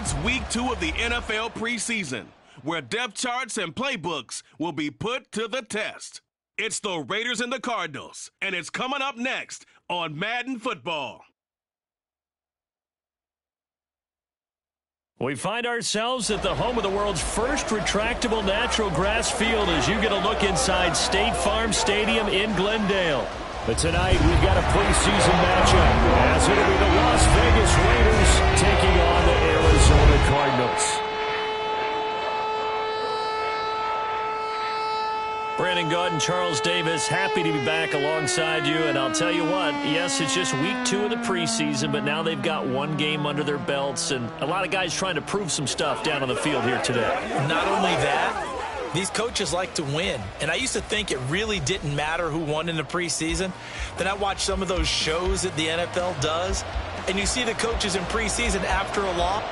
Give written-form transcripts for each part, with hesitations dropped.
It's week 2 of the NFL preseason, where depth charts and playbooks will be put to the test. It's the Raiders and the Cardinals, and it's coming up next on Madden Football. We find ourselves at the home of the world's first retractable natural grass field as you get a look inside State Farm Stadium in Glendale. But tonight we've got a preseason matchup as it'll be the Las Vegas Raiders taking on the Arizona Cardinals. Brandon Gaud and Charles Davis, happy to be back alongside you. And I'll tell you what, yes, it's just week 2 of the preseason, but now they've got one game under their belts, and a lot of guys trying to prove some stuff down on the field here today. Not only that, these coaches like to win. And I used to think it really didn't matter who won in the preseason. Then I watched some of those shows that the NFL does, and you see the coaches in preseason after a loss.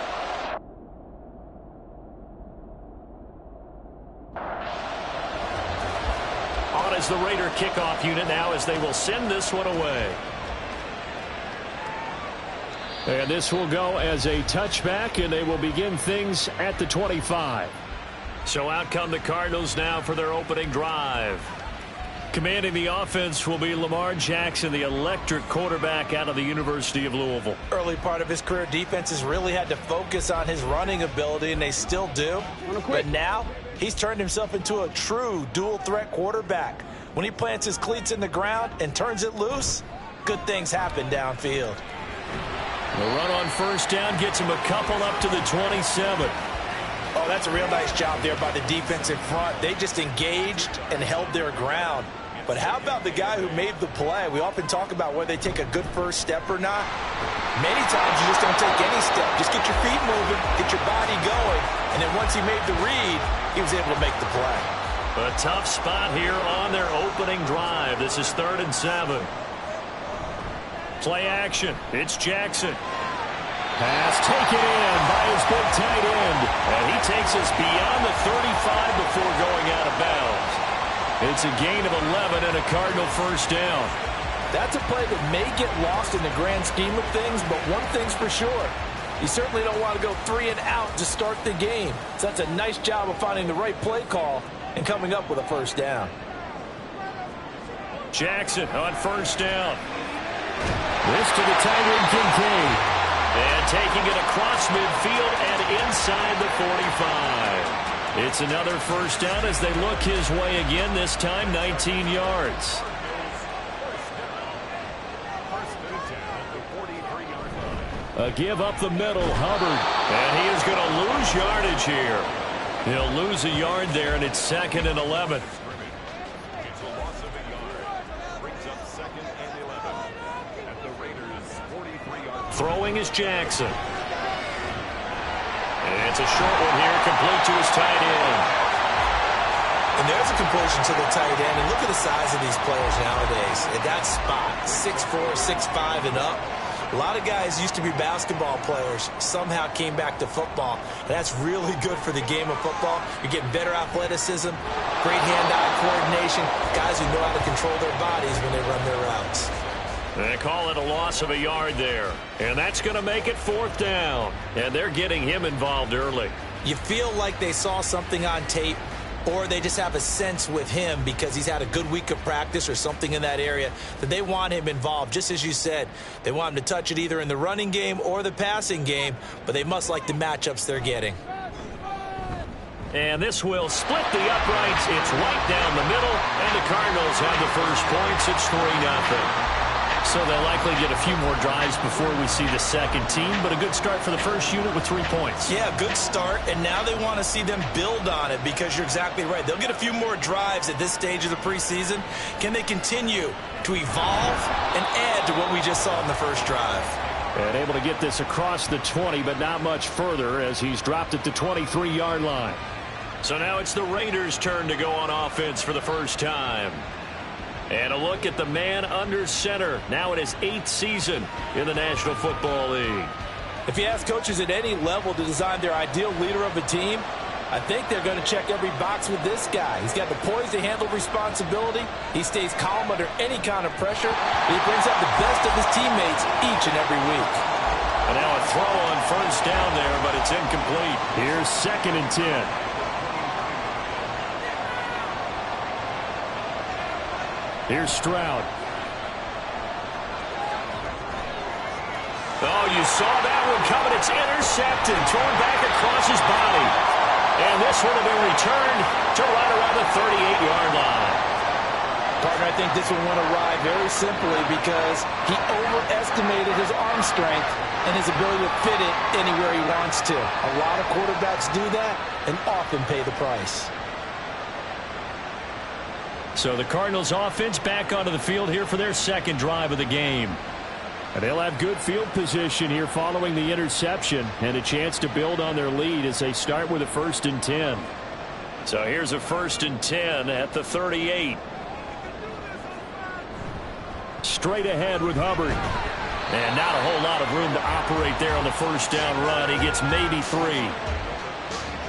As the Raider kickoff unit now as they will send this one away. And this will go as a touchback, and they will begin things at the 25. So out come the Cardinals now for their opening drive. Commanding the offense will be Lamar Jackson, the electric quarterback out of the University of Louisville. Early part of his career, defenses really had to focus on his running ability, and they still do. But now, he's turned himself into a true dual-threat quarterback. When he plants his cleats in the ground and turns it loose, good things happen downfield. The run on first down gets him a couple up to the 27. Oh, that's a real nice job there by the defense in front. They just engaged and held their ground. But how about the guy who made the play? We often talk about whether they take a good first step or not. Many times you just don't take any step. Just get your feet moving, get your body going, and then once he made the read, he was able to make the play. A tough spot here on their opening drive. This is 3rd and 7. Play action. It's Jackson. Pass taken in by his big tight end. And he takes us beyond the 35 before going out of bounds. It's a gain of 11 and a Cardinal first down. That's a play that may get lost in the grand scheme of things, but one thing's for sure. You certainly don't want to go 3 and out to start the game. So that's a nice job of finding the right play call and coming up with a first down. Jackson on first down. This to the tight end, Kincaid. And taking it across midfield and inside the 45. It's another first down as they look his way again, this time 19 yards. A give up the middle, Hubbard. And he is going to lose yardage here. He'll lose a yard there, and it's 2nd and 11. Throwing is Jackson. And it's a short one here, complete to his tight end. And there's a completion to the tight end. And look at the size of these players nowadays. At that spot, 6'4", 6'5", and up. A lot of guys used to be basketball players, somehow came back to football. And that's really good for the game of football. You're getting better athleticism, great hand-eye coordination, guys who know how to control their bodies when they run their routes. They call it a loss of a yard there. And that's going to make it 4th down. And they're getting him involved early. You feel like they saw something on tape, or they just have a sense with him because he's had a good week of practice or something in that area that they want him involved. Just as you said, they want him to touch it either in the running game or the passing game, but they must like the matchups they're getting. And this will split the uprights. It's right down the middle, and the Cardinals have the first points. It's 3-0. So they'll likely get a few more drives before we see the second team, but a good start for the first unit with 3 points. Yeah, good start, and now they want to see them build on it because you're exactly right. They'll get a few more drives at this stage of the preseason. Can they continue to evolve and add to what we just saw in the first drive? And able to get this across the 20, but not much further as he's dropped at the 23-yard line. So now it's the Raiders' turn to go on offense for the first time. And a look at the man under center, now in his 8th season in the National Football League. If you ask coaches at any level to design their ideal leader of a team, I think they're going to check every box with this guy. He's got the poise to handle responsibility. He stays calm under any kind of pressure. He brings out the best of his teammates each and every week. And now a throw on first down there, but it's incomplete. Here's 2nd and 10. Here's Stroud. Oh, you saw that one coming. It's intercepted, thrown back across his body. And this one will be returned to right around the 38-yard line. Partner, I think this one went awry very simply because he overestimated his arm strength and his ability to fit it anywhere he wants to. A lot of quarterbacks do that and often pay the price. So the Cardinals offense back onto the field here for their 2nd drive of the game. And they'll have good field position here following the interception and a chance to build on their lead as they start with a 1st and 10. So here's a 1st and 10 at the 38. Straight ahead with Hubbard. And not a whole lot of room to operate there on the first down run. He gets maybe 3.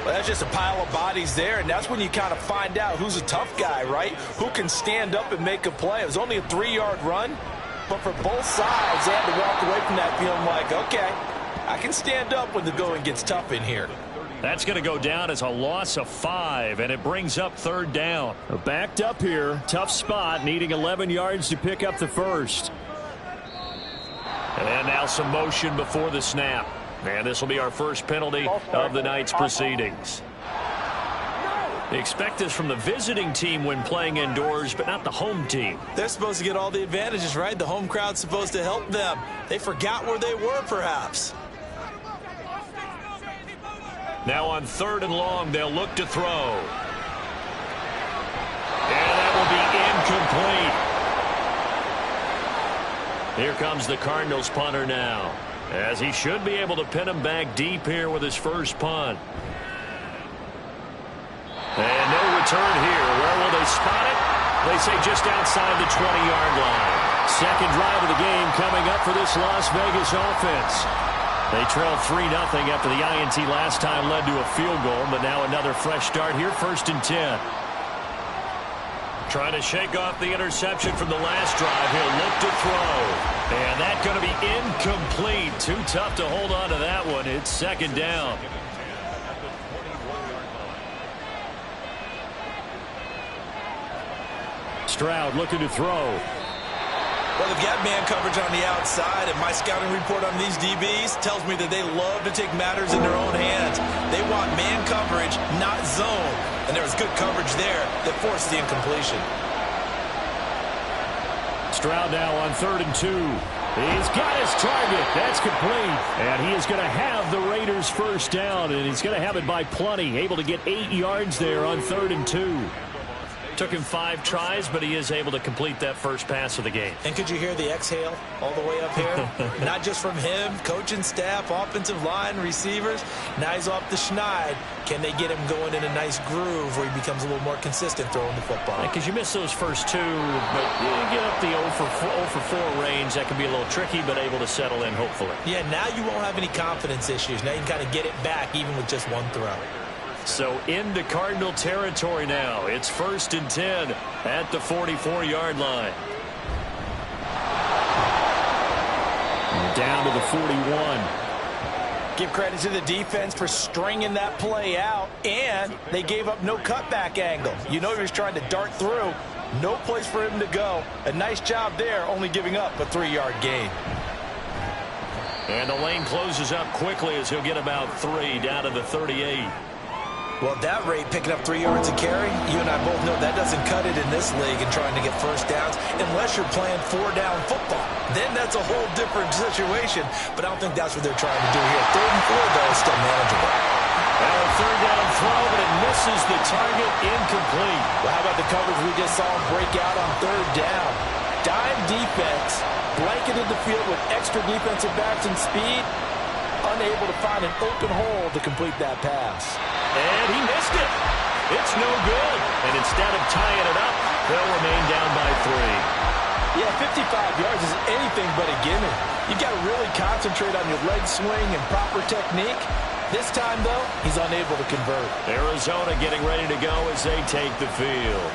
Well, that's just a pile of bodies there, and that's when you kind of find out who's a tough guy, right? Who can stand up and make a play. It was only a 3-yard run, but for both sides, they had to walk away from that feeling like, okay, I can stand up when the going gets tough in here. That's going to go down as a loss of 5, and it brings up 3rd down. Backed up here, tough spot, needing 11 yards to pick up the first. And now some motion before the snap. And this will be our first penalty of the night's proceedings. They expect this from the visiting team when playing indoors, but not the home team. They're supposed to get all the advantages, right? The home crowd's supposed to help them. They forgot where they were, perhaps. Now on 3rd and long, they'll look to throw. And that will be incomplete. Here comes the Cardinals punter now, as he should be able to pin him back deep here with his first punt. And no return here. Where will they spot it? They say just outside the 20-yard line. 2nd drive of the game coming up for this Las Vegas offense. They trailed 3-0 after the INT last time led to a field goal, but now another fresh start here, 1st and 10. Trying to shake off the interception from the last drive. He'll look to throw. And that's going to be incomplete. Too tough to hold on to that one. It's 2nd down. Stroud looking to throw. Well, they've got man coverage on the outside, and my scouting report on these DBs tells me that they love to take matters in their own hands. They want man coverage, not zone. And there was good coverage there that forced the incompletion. Stroud now on 3rd and 2. He's got his target. That's complete. And he is going to have the Raiders' first down, and he's going to have it by plenty. Able to get 8 yards there on 3rd and 2. Took him 5 tries, but he is able to complete that first pass of the game. And could you hear the exhale all the way up here? Not just from him, coaching staff, offensive line, receivers. Now he's off the schneid. Can they get him going in a nice groove where he becomes a little more consistent throwing the football? Because you miss those first 2, but you get up the 0 for 4 range. That can be a little tricky, but able to settle in, hopefully. Yeah, now you won't have any confidence issues. Now you can kind of get it back even with just one throw. So into Cardinal territory now. It's 1st and 10 at the 44-yard line. Down to the 41. Give credit to the defense for stringing that play out, and they gave up no cutback angle. You know he was trying to dart through. No place for him to go. A nice job there, only giving up a 3-yard gain. And the lane closes up quickly as he'll get about 3 down to the 38. Well, at that rate, picking up 3 yards a carry, you and I both know that doesn't cut it in this league and trying to get first downs unless you're playing 4-down football. Then that's a whole different situation, but I don't think that's what they're trying to do here. 3rd and 4, though, is still manageable. Well, a 3rd down throw, but it misses the target, incomplete. Well, how about the coverage we just saw him break out on 3rd down? Dime defense, blanketed the field with extra defensive backs and speed, unable to find an open hole to complete that pass. And he missed it. It's no good. And instead of tying it up, they'll remain down by 3. Yeah, 55 yards is anything but a gimme. You've got to really concentrate on your leg swing and proper technique. This time, though, he's unable to convert. Arizona getting ready to go as they take the field.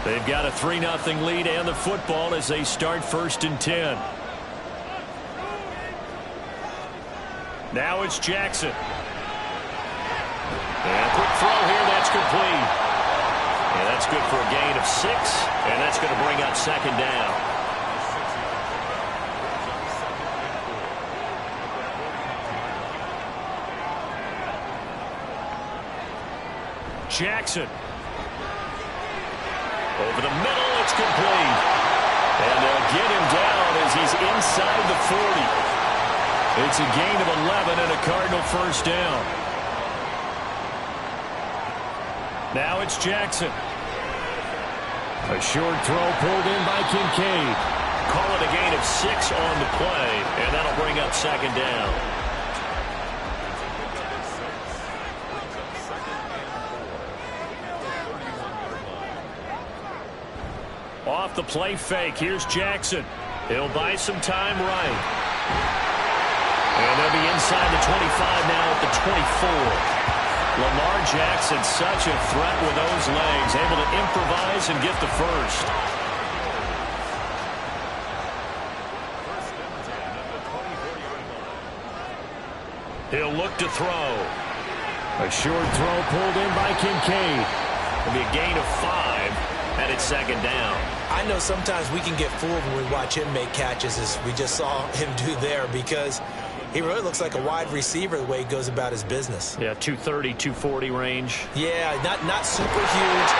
They've got a 3-0 lead and the football as they start 1st and 10. Now it's Jackson. And a quick throw here, that's complete. And that's good for a gain of 6, and that's going to bring up second down. Jackson. Over the middle, it's complete. And they'll get him down as he's inside the 40. It's a gain of 11 and a Cardinal first down. Now it's Jackson. A short throw pulled in by Kincaid. Call it a gain of 6 on the play, and that'll bring up second down. Off the play fake, here's Jackson. He'll buy some time right. And they'll be inside the 25 now at the 24. Lamar Jackson, such a threat with those legs, able to improvise and get the first. He'll look to throw. A short throw pulled in by Kincaid. It'll be a gain of 5, and it's second down. I know sometimes we can get fooled when we watch him make catches, as we just saw him do there, because he really looks like a wide receiver the way he goes about his business. Yeah, 230, 240 range. Yeah, not super huge.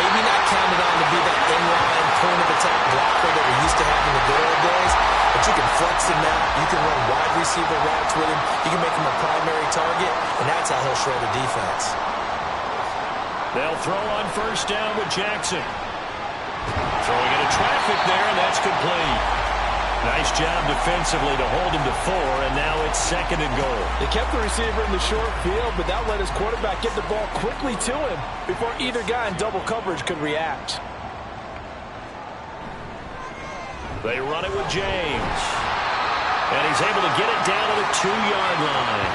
Maybe not counted on to be that inline point-of-attack blocker that we used to have in the good old days. But you can flex him out. You can run wide receiver routes with him. You can make him a primary target, and that's how he'll shred a defense. They'll throw on first down with Jackson. Throwing into traffic there, and that's complete. Nice job defensively to hold him to 4, and now it's second and goal. They kept the receiver in the short field, but that let his quarterback get the ball quickly to him before either guy in double coverage could react. They run it with James. And he's able to get it down to the 2-yard line.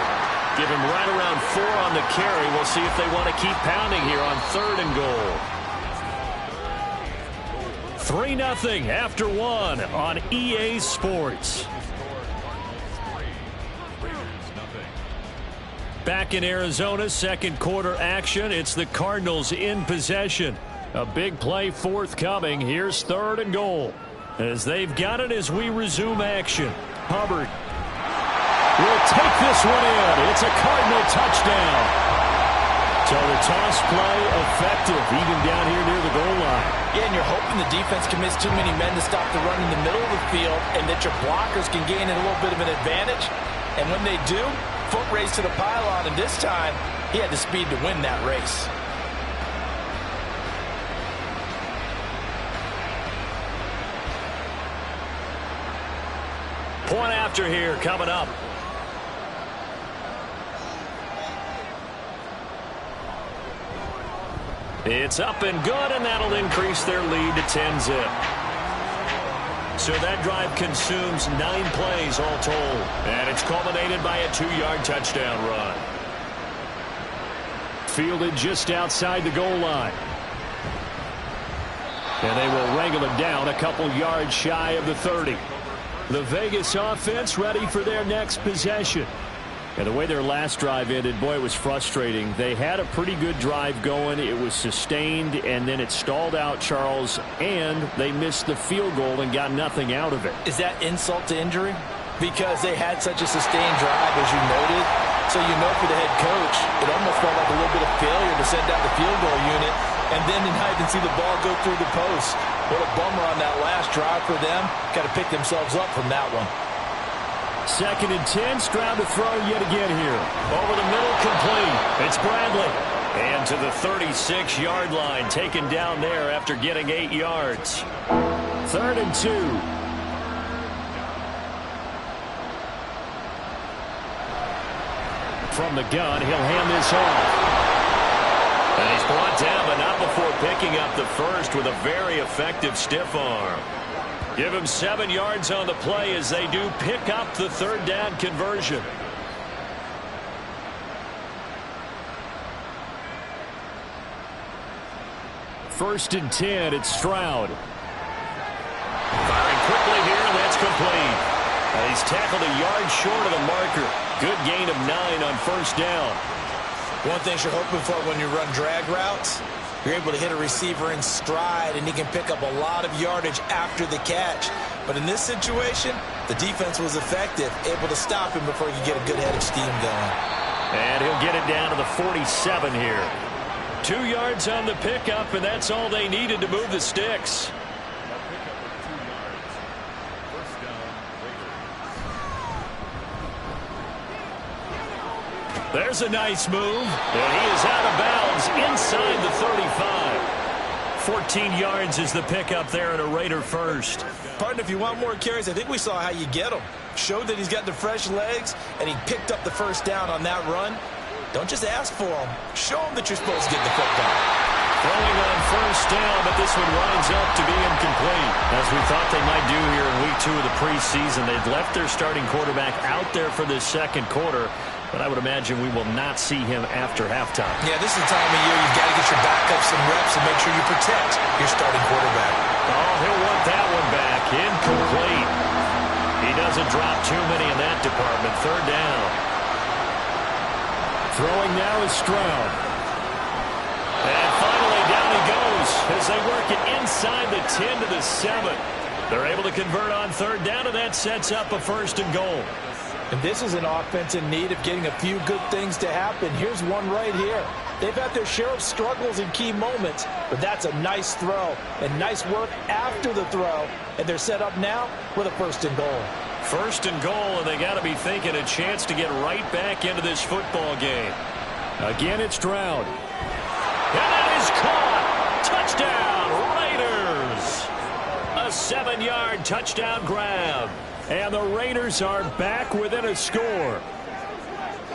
Give him right around 4 on the carry. We'll see if they want to keep pounding here on third and goal. 3-0 after 1 on EA Sports. Back in Arizona, second quarter action. It's the Cardinals in possession. A big play forthcoming. Here's third and goal. As they've got it as we resume action. Hubbard will take this one in. It's a Cardinal touchdown. So the toss play effective, even down here near the goal line. Yeah, and you're hoping the defense commits too many men to stop the run in the middle of the field and that your blockers can gain a little bit of an advantage. And when they do, foot race to the pylon, and this time he had the speed to win that race. Point after here coming up. It's up and good, and that'll increase their lead to 10-zip. So that drive consumes 9 plays all told, and it's culminated by a 2-yard touchdown run. Fielded just outside the goal line. And they will wrangle it down a couple yards shy of the 30. The Vegas offense ready for their next possession. And the way their last drive ended, boy, it was frustrating. They had a pretty good drive going. It was sustained, and then it stalled out, Charles, and they missed the field goal and got nothing out of it. Is that insult to injury? Because they had such a sustained drive, as you noted. So you know for the head coach, it almost felt like a little bit of failure to send out the field goal unit, and then to not even see the ball go through the post. What a bummer on that last drive for them. Got to pick themselves up from that one. Second and 10, Stroud to throw yet again here. Over the middle, complete. It's Bradley. And to the 36-yard line, taken down there after getting 8 yards. Third and 2. From the gun, he'll hand this off. And he's brought down, but not before picking up the first with a very effective stiff arm. Give him 7 yards on the play as they do pick up the third down conversion. First and 10, it's Stroud. Firing quickly here, and that's complete. He's tackled a yard short of the marker. Good gain of 9 on first down. One thing you're hoping for when you run drag routes, you're able to hit a receiver in stride, and he can pick up a lot of yardage after the catch. But in this situation, the defense was effective, able to stop him before he could get a good head of steam going. And he'll get it down to the 47 here. 2 yards on the pickup, and that's all they needed to move the sticks. There's a nice move, and he is out of bounds inside the 35. 14 yards is the pickup there, and a Raider first. Partner, if you want more carries, I think we saw how you get them. Showed that he's got the fresh legs, and he picked up the first down on that run. Don't just ask for them. Show them that you're supposed to get the football. Throwing on first down, but this one winds up to be incomplete. As we thought they might do here in week 2 of the preseason, they've left their starting quarterback out there for this second quarter. But I would imagine we will not see him after halftime. Yeah, this is the time of year you've got to get your backup some reps and make sure you protect your starting quarterback. Oh, he'll want that one back. Incomplete. He doesn't drop too many in that department. Third down. Throwing now is Stroud. And finally down he goes as they work it inside the 10 to the 7. They're able to convert on third down, and that sets up a 1st and goal. And this is an offense in need of getting a few good things to happen. Here's one right here. They've had their share of struggles in key moments, but that's a nice throw and nice work after the throw. And they're set up now with a 1st and goal. 1st and goal, and they got to be thinking a chance to get right back into this football game. Again, it's Stroud. And that is caught. Touchdown, Raiders. A 7-yard touchdown grab. And the Raiders are back within a score.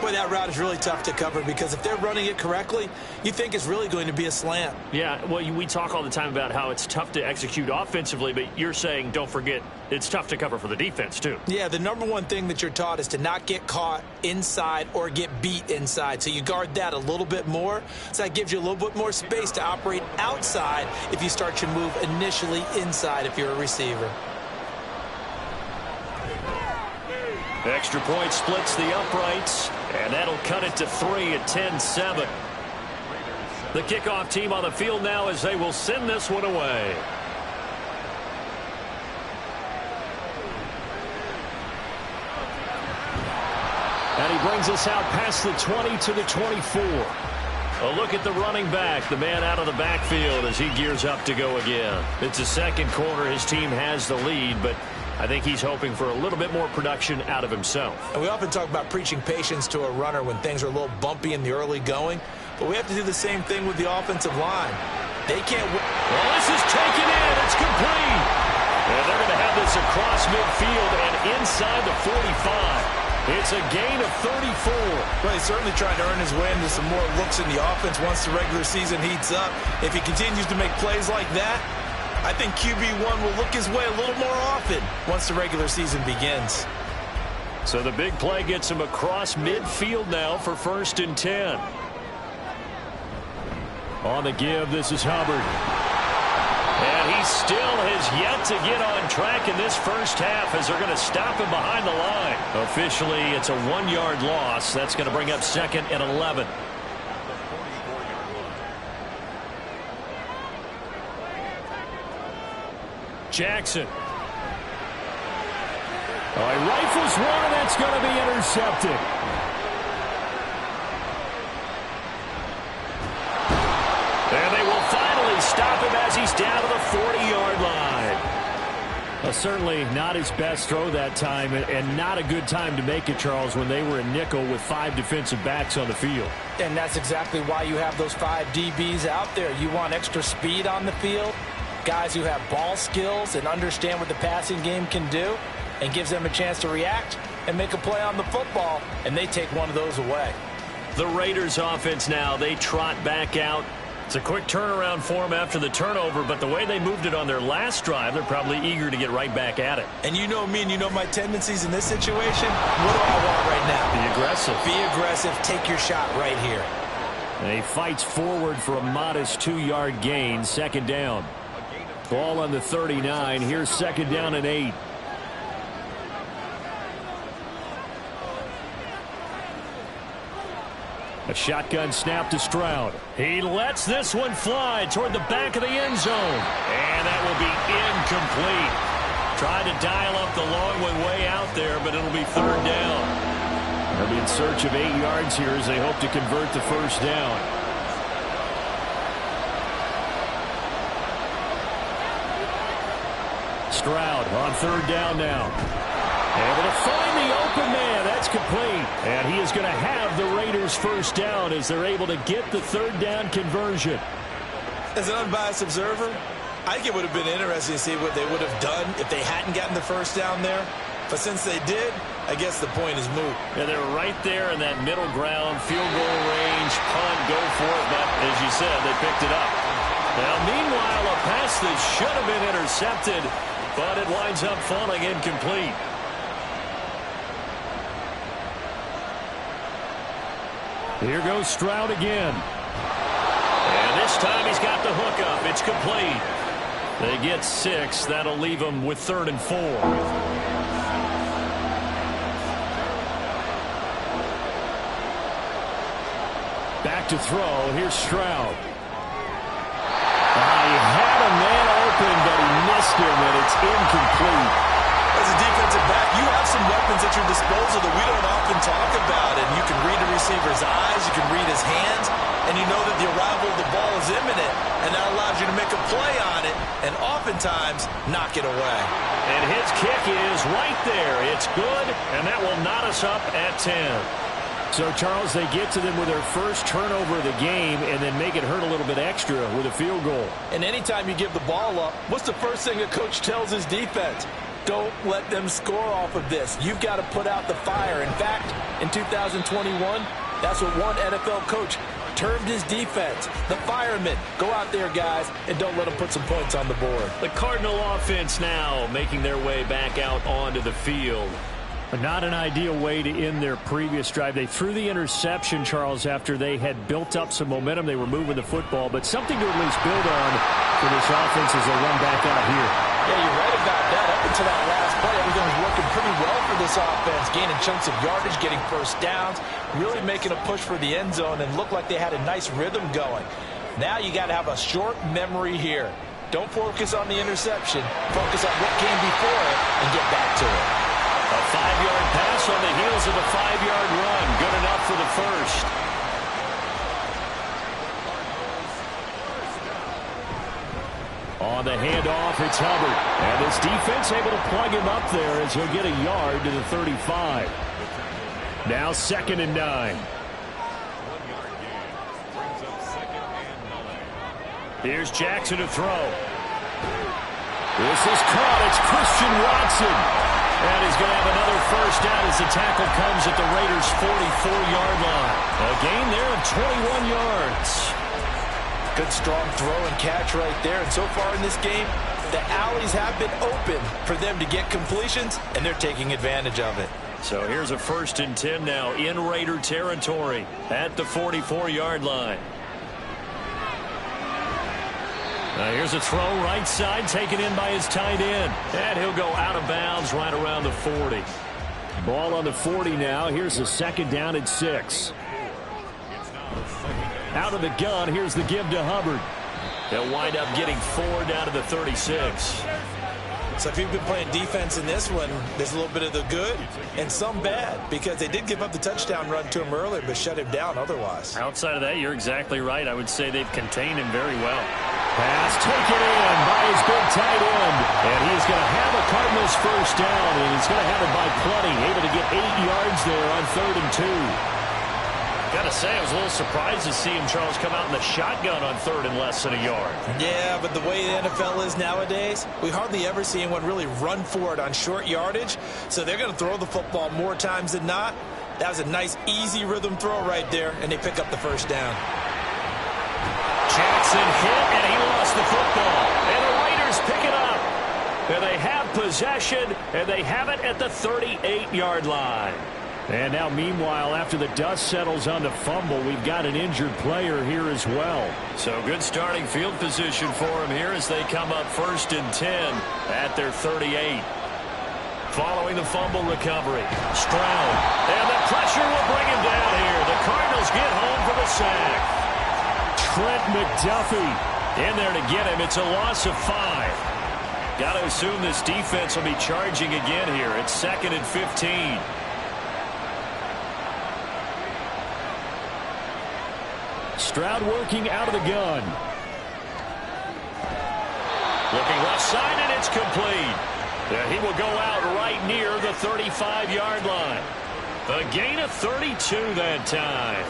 Boy, that route is really tough to cover because if they're running it correctly, you think it's really going to be a slant. Yeah, well, we talk all the time about how it's tough to execute offensively, but you're saying, don't forget, it's tough to cover for the defense, too. Yeah, the number one thing that you're taught is to not get caught inside or get beat inside. So you guard that a little bit more. So that gives you a little bit more space to operate outside if you start your move initially inside if you're a receiver. Extra point splits the uprights, and that'll cut it to 3 at 10-7. The kickoff team on the field now as they will send this one away. And he brings us out past the 20 to the 24. A look at the running back, the man out of the backfield as he gears up to go again. It's a second quarter. His team has the lead, but I think he's hoping for a little bit more production out of himself. And we often talk about preaching patience to a runner when things are a little bumpy in the early going, but we have to do the same thing with the offensive line. They can't win. Well, this is taken in. It's complete. And they're going to have this across midfield and inside the 45. It's a gain of 34. Well, he's certainly trying to earn his way into some more looks in the offense once the regular season heats up. If he continues to make plays like that, I think QB1 will look his way a little more often once the regular season begins. So the big play gets him across midfield now for 1st and 10. On the give, this is Hubbard. And he still has yet to get on track in this first half as they're going to stop him behind the line. Officially, it's a 1-yard loss. That's going to bring up 2nd and 11. Jackson. Oh, he rifles one, and that's going to be intercepted. And they will finally stop him as he's down to the 40-yard line. Well, certainly not his best throw that time, and not a good time to make it, Charles, when they were in nickel with 5 defensive backs on the field. And that's exactly why you have those 5 DBs out there. You want extra speed on the field, guys who have ball skills and understand what the passing game can do, and gives them a chance to react and make a play on the football, and they take one of those away. The Raiders offense now, they trot back out. It's a quick turnaround for them after the turnover, but the way they moved it on their last drive, they're probably eager to get right back at it. And you know me and you know my tendencies in this situation. What do I want right now? Be aggressive. Be aggressive. Take your shot right here. And he fights forward for a modest 2-yard gain, 2nd down. Ball on the 39. Here's 2nd down and 8. A shotgun snap to Stroud. He lets this one fly toward the back of the end zone. And that will be incomplete. Tried to dial up the long one way out there, but it'll be third down. They'll be in search of 8 yards here as they hope to convert the first down. Stroud on third down now. Able to find the open man. That's complete. And he is going to have the Raiders first down as they're able to get the third down conversion. As an unbiased observer, I think it would have been interesting to see what they would have done if they hadn't gotten the first down there. But since they did, I guess the point is moot. Yeah, they're right there in that middle ground, field goal range, punt, go for it. But as you said, they picked it up. Now, meanwhile, a pass that should have been intercepted, but it winds up falling incomplete. Here goes Stroud again. And this time he's got the hook up. It's complete. They get 6. That'll leave them with 3rd and 4. Back to throw. Here's Stroud. He had a man open, but he missed him, and it's incomplete. As a defensive back, you have some weapons at your disposal that we don't often talk about. And you can read a receiver's eyes, you can read his hands, and you know that the arrival of the ball is imminent. And that allows you to make a play on it and oftentimes knock it away. And his kick is right there. It's good, and that will knot us up at 10. So, Charles, they get to them with their first turnover of the game and then make it hurt a little bit extra with a field goal. And anytime you give the ball up, what's the first thing a coach tells his defense? Don't let them score off of this. You've got to put out the fire. In fact, in 2021, that's what one NFL coach termed his defense. The firemen. Go out there, guys, and don't let them put some points on the board. The Cardinal offense now making their way back out onto the field. But not an ideal way to end their previous drive. They threw the interception, Charles, after they had built up some momentum. They were moving the football, but something to at least build on for this offense as they run back out here. Yeah, you're right about that. Up until that last play, everything was working pretty well for this offense, gaining chunks of yardage, getting first downs, really making a push for the end zone, and looked like they had a nice rhythm going. Now you got to have a short memory here. Don't focus on the interception. Focus on what came before it and get back to it. A 5-yard pass on the heels of a 5-yard run. Good enough for the first. On the handoff, it's Hubbard. And this defense able to plug him up there as he'll get a yard to the 35. Now 2nd and 9. Here's Jackson to throw. This is caught. It's Christian Watson. And he's going to have another first down as the tackle comes at the Raiders' 44-yard line. A gain there of 21 yards. Good strong throw and catch right there. And so far in this game, the alleys have been open for them to get completions, and they're taking advantage of it. So here's a 1st and 10 now in Raider territory at the 44-yard line. Now here's a throw right side taken in by his tight end. And he'll go out of bounds right around the 40. Ball on the 40 now. Here's a 2nd down and 6. Out of the gun. Here's the give to Hubbard. They'll wind up getting 4 down to the 36. So if you've been playing defense in this one, there's a little bit of the good and some bad, because they did give up the touchdown run to him earlier but shut him down otherwise. Outside of that, you're exactly right. I would say they've contained him very well. Pass taken in by his big tight end. And he's going to have a Cardinals first down, and he's going to have it by plenty. Able to get 8 yards there on 3rd and 2. Gotta say, I was a little surprised to see him, Charles, come out in the shotgun on 3rd and less than a yard. Yeah, but the way the NFL is nowadays, we hardly ever see anyone really run for it on short yardage. So they're going to throw the football more times than not. That was a nice, easy rhythm throw right there, and they pick up the first down. Jackson hit, and he lost the football. And the Raiders pick it up. And they have possession, and they have it at the 38-yard line. And now, meanwhile, after the dust settles on the fumble, we've got an injured player here as well. So good starting field position for him here as they come up 1st and 10 at their 38. Following the fumble recovery, Stroud. And the pressure will bring him down here. The Cardinals get home for the sack. Trent McDuffie in there to get him. It's a loss of 5. Got to assume this defense will be charging again here. It's 2nd and 15. Stroud working out of the gun. Looking left side, and it's complete. Yeah, he will go out right near the 35-yard line. A gain of 32 that time.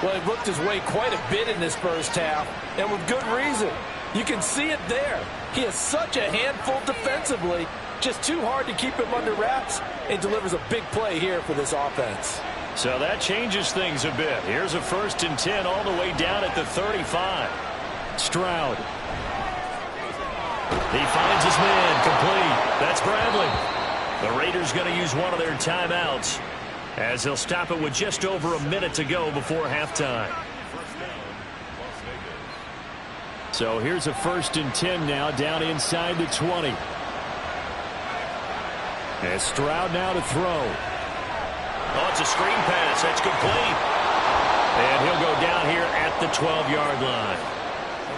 Well, he looked his way quite a bit in this first half, and with good reason. You can see it there. He is such a handful defensively. Just too hard to keep him under wraps, and delivers a big play here for this offense. So that changes things a bit. Here's a 1st and 10 all the way down at the 35. Stroud. He finds his man complete. That's Bradley. The Raiders going to use one of their timeouts as they'll stop it with just over a minute to go before halftime. So here's a 1st and 10 now down inside the 20. And Stroud now to throw. Oh, it's a screen pass. That's complete. And he'll go down here at the 12-yard line.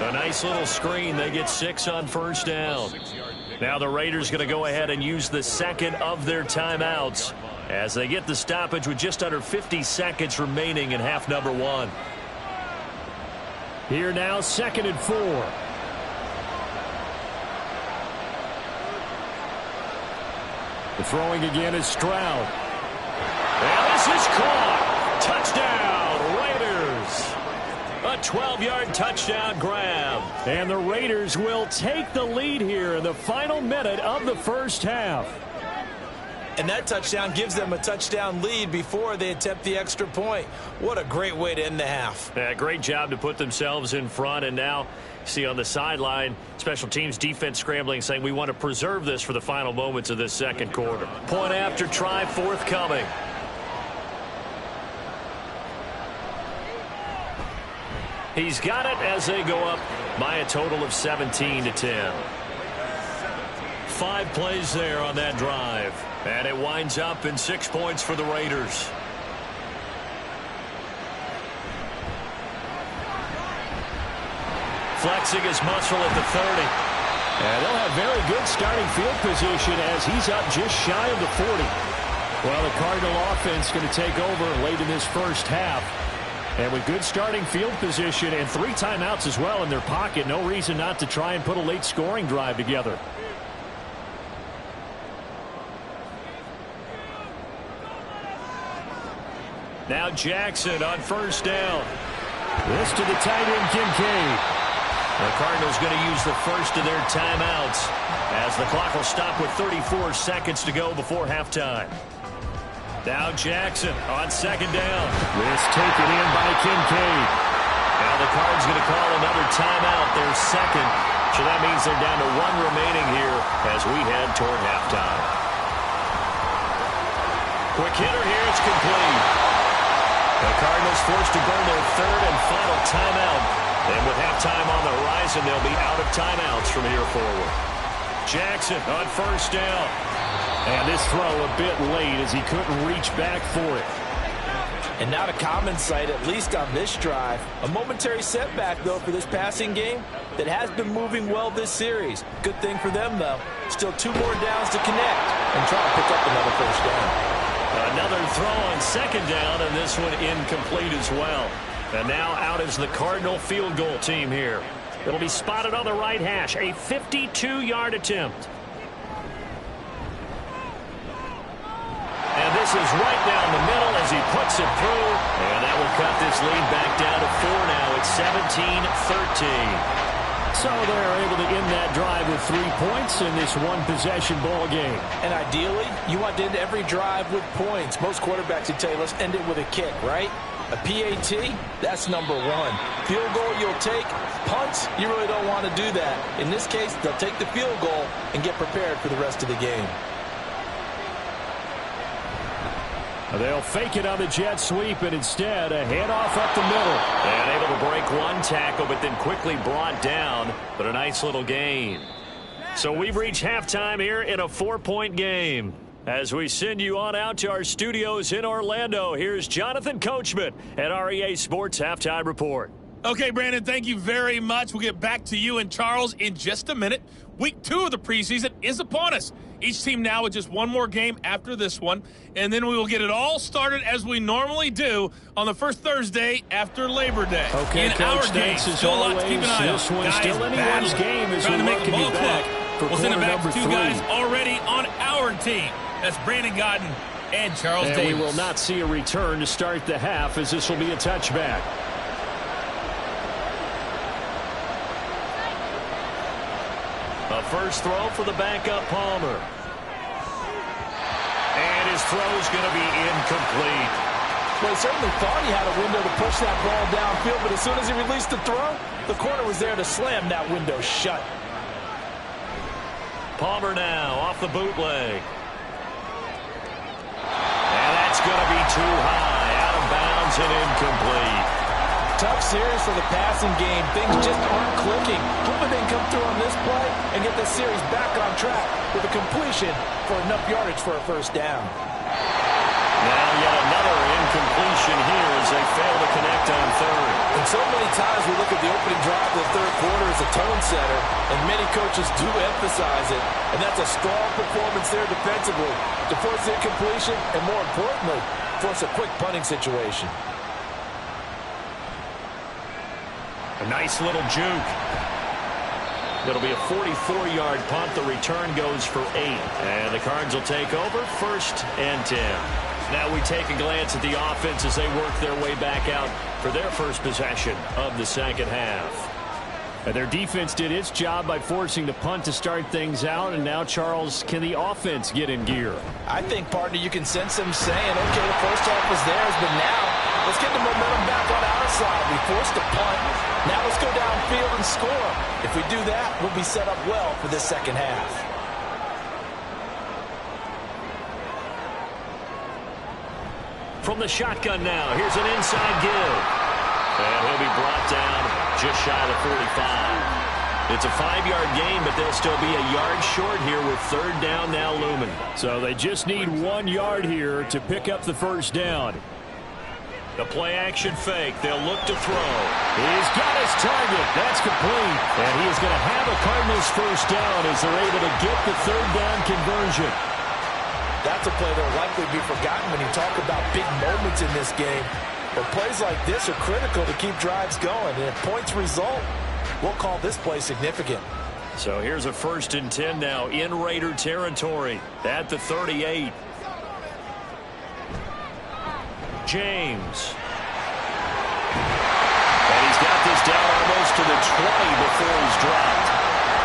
A nice little screen. They get 6 on 1st down. Now the Raiders going to go ahead and use the 2nd of their timeouts as they get the stoppage with just under 50 seconds remaining in half number 1. Here now, 2nd and 4. The throwing again is Stroud. And this is caught. Touchdown, Raiders. A 12-yard touchdown grab. And the Raiders will take the lead here in the final minute of the first half. And that touchdown gives them a touchdown lead before they attempt the extra point. What a great way to end the half. Yeah, great job to put themselves in front. And now, see on the sideline, special teams defense scrambling, saying we want to preserve this for the final moments of this second quarter. Point after try forthcoming. He's got it as they go up by a total of 17-10. 5 plays there on that drive. And it winds up in 6 points for the Raiders. Flexing his muscle at the 30. And they'll have very good starting field position as he's up just shy of the 40. Well, the Cardinal offense going to take over late in this first half. And with good starting field position and 3 timeouts as well in their pocket, no reason not to try and put a late scoring drive together. Now Jackson on 1st down. This to the tight end, Kincaid. The Cardinals going to use the 1st of their timeouts as the clock will stop with 34 seconds to go before halftime. Now Jackson on 2nd down. This taken in by Kincaid. Now the Cards going to call another timeout, their 2nd. So that means they're down to 1 remaining here as we head toward halftime. Quick hitter here, it's complete. The Cardinals forced to burn their 3rd and final timeout. And with halftime on the horizon, they'll be out of timeouts from here forward. Jackson on 1st down. And this throw a bit late as he couldn't reach back for it. And not a common sight, at least on this drive. A momentary setback, though, for this passing game that has been moving well this series. Good thing for them, though. Still 2 more downs to connect and try to pick up another 1st down. Another throw on 2nd down, and this one incomplete as well. And now out is the Cardinal field goal team here. It'll be spotted on the right hash, a 52-yard attempt. And this is right down the middle as he puts it through. And that will cut this lead back down to 4 now. It's 17-13. So they're able to end that drive with 3 points in this one-possession ball game. And ideally, you want to end every drive with points. Most quarterbacks would tell you, let's end it with a kick, right? A PAT, that's number 1. Field goal you'll take. Punts, you really don't want to do that. In this case, they'll take the field goal and get prepared for the rest of the game. They'll fake it on the jet sweep, and instead a handoff up the middle. And able to break 1 tackle, but then quickly brought down. But a nice little gain. So we've reached halftime here in a 4-point game. As we send you on out to our studios in Orlando, here's Jonathan Coachman at REA Sports Halftime Report. Okay, Brandon, thank you very much. We'll get back to you and Charles in just a minute. Week 2 of the preseason is upon us. Each team now with just one more game after this one, and then we will get it all started as we normally do on the first Thursday after Labor Day. Okay, in Coach, our game, still still a lot to keep an eye on. This one's Guys still anyone's game as we trying to make the welcome ball you back for we'll send it back to 2 3. guys already on our team. That's Brandon Godden and Charles Davis. We will not see a return to start the half, as this will be a touchback. A first throw for the backup Palmer. And his throw's going to be incomplete. Well, he certainly thought he had a window to push that ball downfield, but as soon as he released the throw, the corner was there to slam that window shut. Palmer now off the bootleg. And that's going to be too high, out of bounds and incomplete. Tough series for the passing game. Things just aren't clicking. Hoping they can come through on this play and get the series back on track with a completion for enough yardage for a first down. Now yet another incompletion here as they fail to connect on third. And so many times we look at the opening drive of the third quarter as a tone setter, and many coaches do emphasize it, and that's a strong performance there defensively to force the incompletion and, more importantly, force a quick punting situation. A nice little juke. It'll be a 44-yard punt. The return goes for 8. And the Cards will take over 1st and 10. Now we take a glance at the offense as they work their way back out for their first possession of the second half. And their defense did its job by forcing the punt to start things out. And now, Charles, can the offense get in gear? I think, partner, you can sense them saying, okay, the first half was theirs, but now let's get the momentum back on our side. We forced a punt. Now let's go downfield and score. If we do that, we'll be set up well for this second half. From the shotgun now, here's an inside give. And he'll be brought down just shy of the 45. It's a 5-yard gain, but they'll still be a yard short here with third down now looming. So they just need 1 yard here to pick up the first down. The play-action fake. They'll look to throw. He's got his target. That's complete. And he is going to have a Cardinals first down as they're able to get the third down conversion. That's a play that will likely be forgotten when you talk about big moments in this game. But plays like this are critical to keep drives going. And if points result, we'll call this play significant. So here's a 1st and 10 now in Raider territory at the 38. James. And he's got this down almost to the 20 before he's dropped.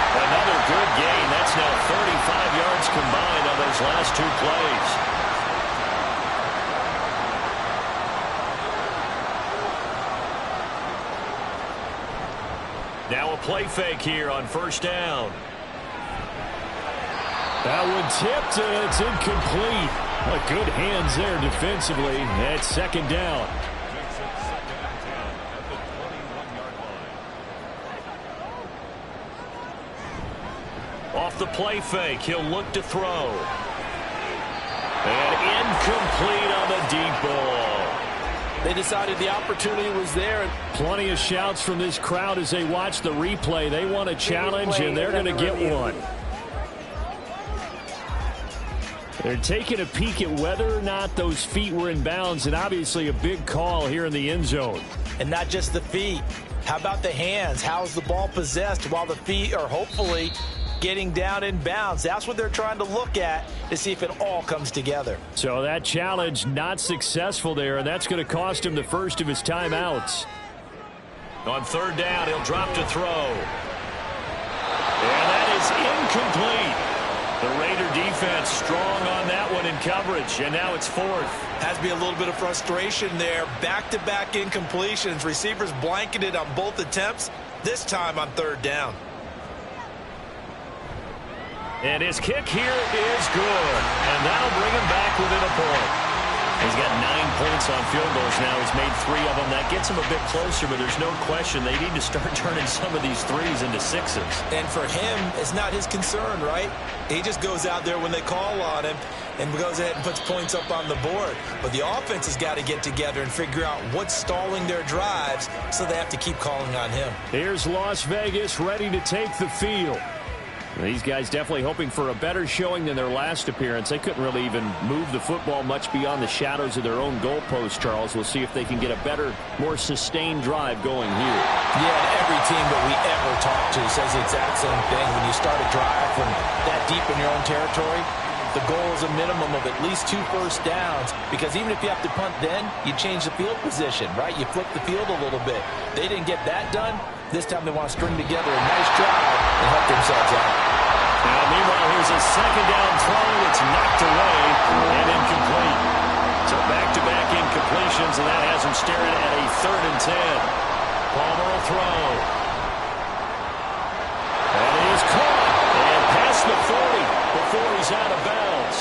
Another good gain. That's now 35 yards combined on those last 2 plays. Now a play fake here on first down. That one tipped, and it's incomplete. Well, good hands there defensively. That's second down. Off the play fake, he'll look to throw. And incomplete on the deep ball. They decided the opportunity was there. Plenty of shouts from this crowd as they watch the replay. They want a challenge, and they're going to get one. They're taking a peek at whether or not those feet were in bounds, and obviously a big call here in the end zone. And not just the feet. How about the hands? How's the ball possessed while the feet are hopefully getting down in bounds? That's what they're trying to look at to see if it all comes together. So that challenge not successful there, and that's going to cost him the first of his timeouts. On third down, he'll drop to throw. And that is incomplete. The Raider defense strong on that one in coverage, and now it's 4th. Has to be a little bit of frustration there. Back-to-back incompletions. Receivers blanketed on both attempts, this time on third down. And his kick here is good, and that'll bring him back within a point. He's got 9 points on field goals now. He's made 3 of them. That gets him a bit closer, but there's no question they need to start turning some of these threes into sixes. And for him, it's not his concern, right? He just goes out there when they call on him and goes ahead and puts points up on the board. But the offense has got to get together and figure out what's stalling their drives, so they have to keep calling on him. Here's Las Vegas ready to take the field. These guys definitely hoping for a better showing than their last appearance. They couldn't really even move the football much beyond the shadows of their own goalpost, Charles. We'll see if they can get a better, more sustained drive going here. Yeah, every team that we ever talk to says the exact same thing. When you start a drive from that deep in your own territory, the goal is a minimum of at least 2 first downs, because even if you have to punt then, you change the field position, right? You flip the field a little bit. They didn't get that done. This time they want to string together a nice drive and help themselves out. Now, meanwhile, here's a second down throw. It's knocked away and incomplete. So back-to-back incompletions, and that has him staring at a 3rd and 10. Palmer will throw. And he is caught and past the 40 before he's out of bounds.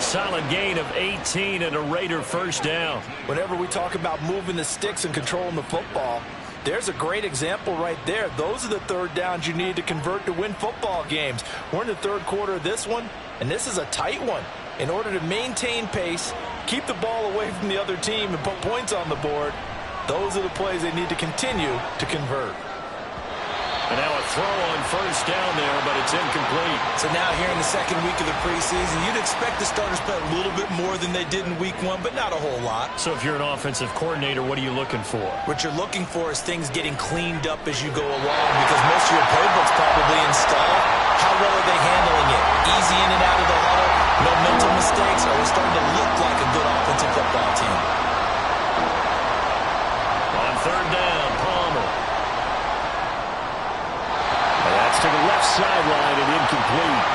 Solid gain of 18 and a Raider first down. Whenever we talk about moving the sticks and controlling the football, there's a great example right there. Those are the 3rd downs you need to convert to win football games. We're in the 3rd quarter of this one, and this is a tight one. In order to maintain pace, keep the ball away from the other team, and put points on the board, those are the plays they need to continue to convert. And now a throw on first down there, but it's incomplete. So now here in the 2nd week of the preseason, you'd expect the starters play a little bit more than they did in week 1, but not a whole lot. So if you're an offensive coordinator, what are you looking for? What you're looking for is things getting cleaned up as you go along, because most of your playbook's probably installed. How well are they handling it? Easy in and out of the huddle, no mental mistakes, or are we starting to look like a good offensive football team? On 3rd down, Palmer. That's to the left sideline and incomplete.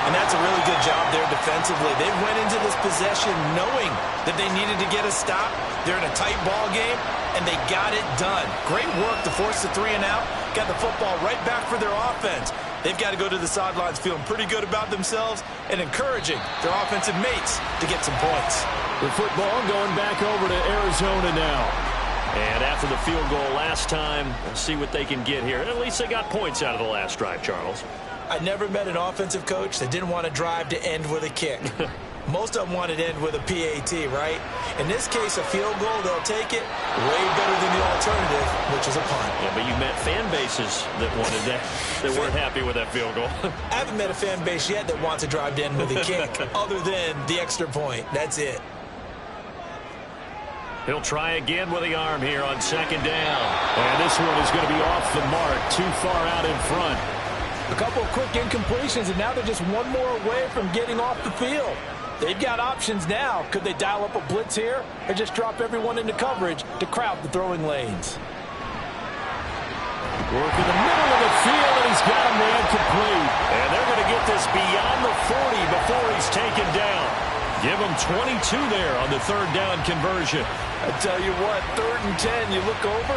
And that's a really good job there defensively. They went into this possession knowing that they needed to get a stop. They're in a tight ball game, and they got it done. Great work to force the 3 and out. Got the football right back for their offense. They've got to go to the sidelines feeling pretty good about themselves and encouraging their offensive mates to get some points. The football going back over to Arizona now. And after the field goal last time, we'll see what they can get here. At least they got points out of the last drive, Charles. I never met an offensive coach that didn't want a drive to end with a kick. Most of them want it to end with a PAT, right? In this case, a field goal, they'll take it way better than the alternative, which is a punt. Yeah, but you met fan bases that wanted that, that weren't happy with that field goal. I haven't met a fan base yet that wants a drive to end with a kick, other than the extra point. That's it. He'll try again with the arm here on 2nd down. And this one is going to be off the mark, too far out in front. A couple of quick incompletions, and now they're just one more away from getting off the field. They've got options now. Could they dial up a blitz here, or just drop everyone into coverage to crowd the throwing lanes? Work in the middle of the field, and he's got him there complete. And they're going to get this beyond the 40 before he's taken down. Give him 22 there on the 3rd down conversion. I tell you what, 3rd and 10, you look over,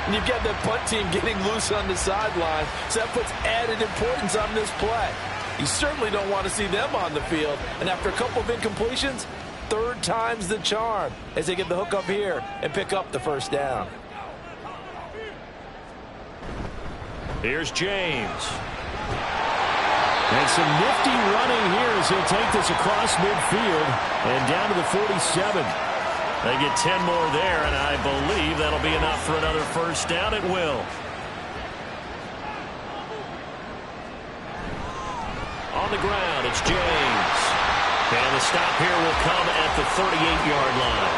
and you've got that punt team getting loose on the sideline, so that puts added importance on this play. You certainly don't want to see them on the field, and after a couple of incompletions, 3rd time's the charm as they get the hook up here and pick up the 1st down. Here's James. And some nifty running here as he'll take this across midfield and down to the 47. They get 10 more there, and I believe that'll be enough for another 1st down. It will. On the ground, it's James. And the stop here will come at the 38-yard line.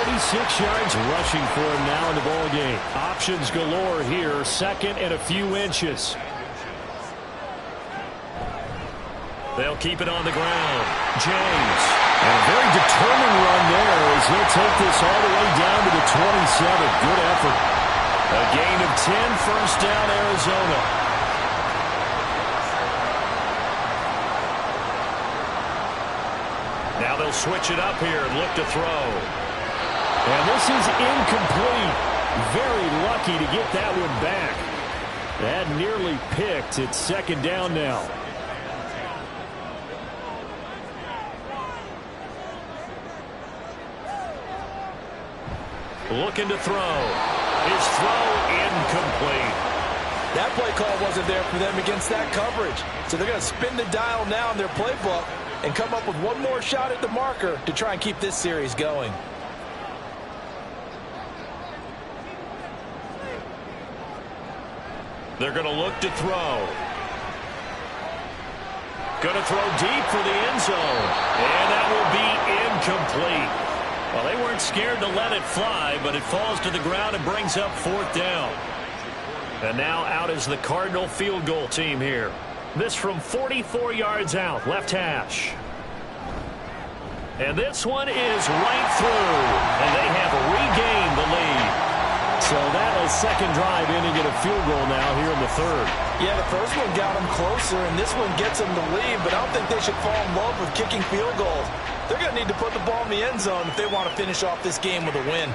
46 yards rushing for him now in the ball game. Options galore here, 2nd and a few inches. They'll keep it on the ground. James. And a very determined run there as he'll take this all the way down to the 27. Good effort. A gain of 10, 1st down, Arizona. Now they'll switch it up here and look to throw. And this is incomplete. Very lucky to get that one back. That nearly picked. It's 2nd down now. looking to throw. His throw incomplete. That play call wasn't there for them against that coverage. So they're going to spin the dial now in their playbook and come up with one more shot at the marker to try and keep this series going. They're going to look to throw. Going to throw deep for the end zone. And that will be incomplete. Well, they weren't scared to let it fly, but it falls to the ground and brings up 4th down. And now out is the Cardinal field goal team here. This from 44 yards out, left hash. And this one is right through. And they have regained the lead. So that is second drive ending in a field goal now here in the 3rd. Yeah, the first one got them closer, and this one gets them the lead, but I don't think they should fall in love with kicking field goals. They're going to need to put the ball in the end zone if they want to finish off this game with a win.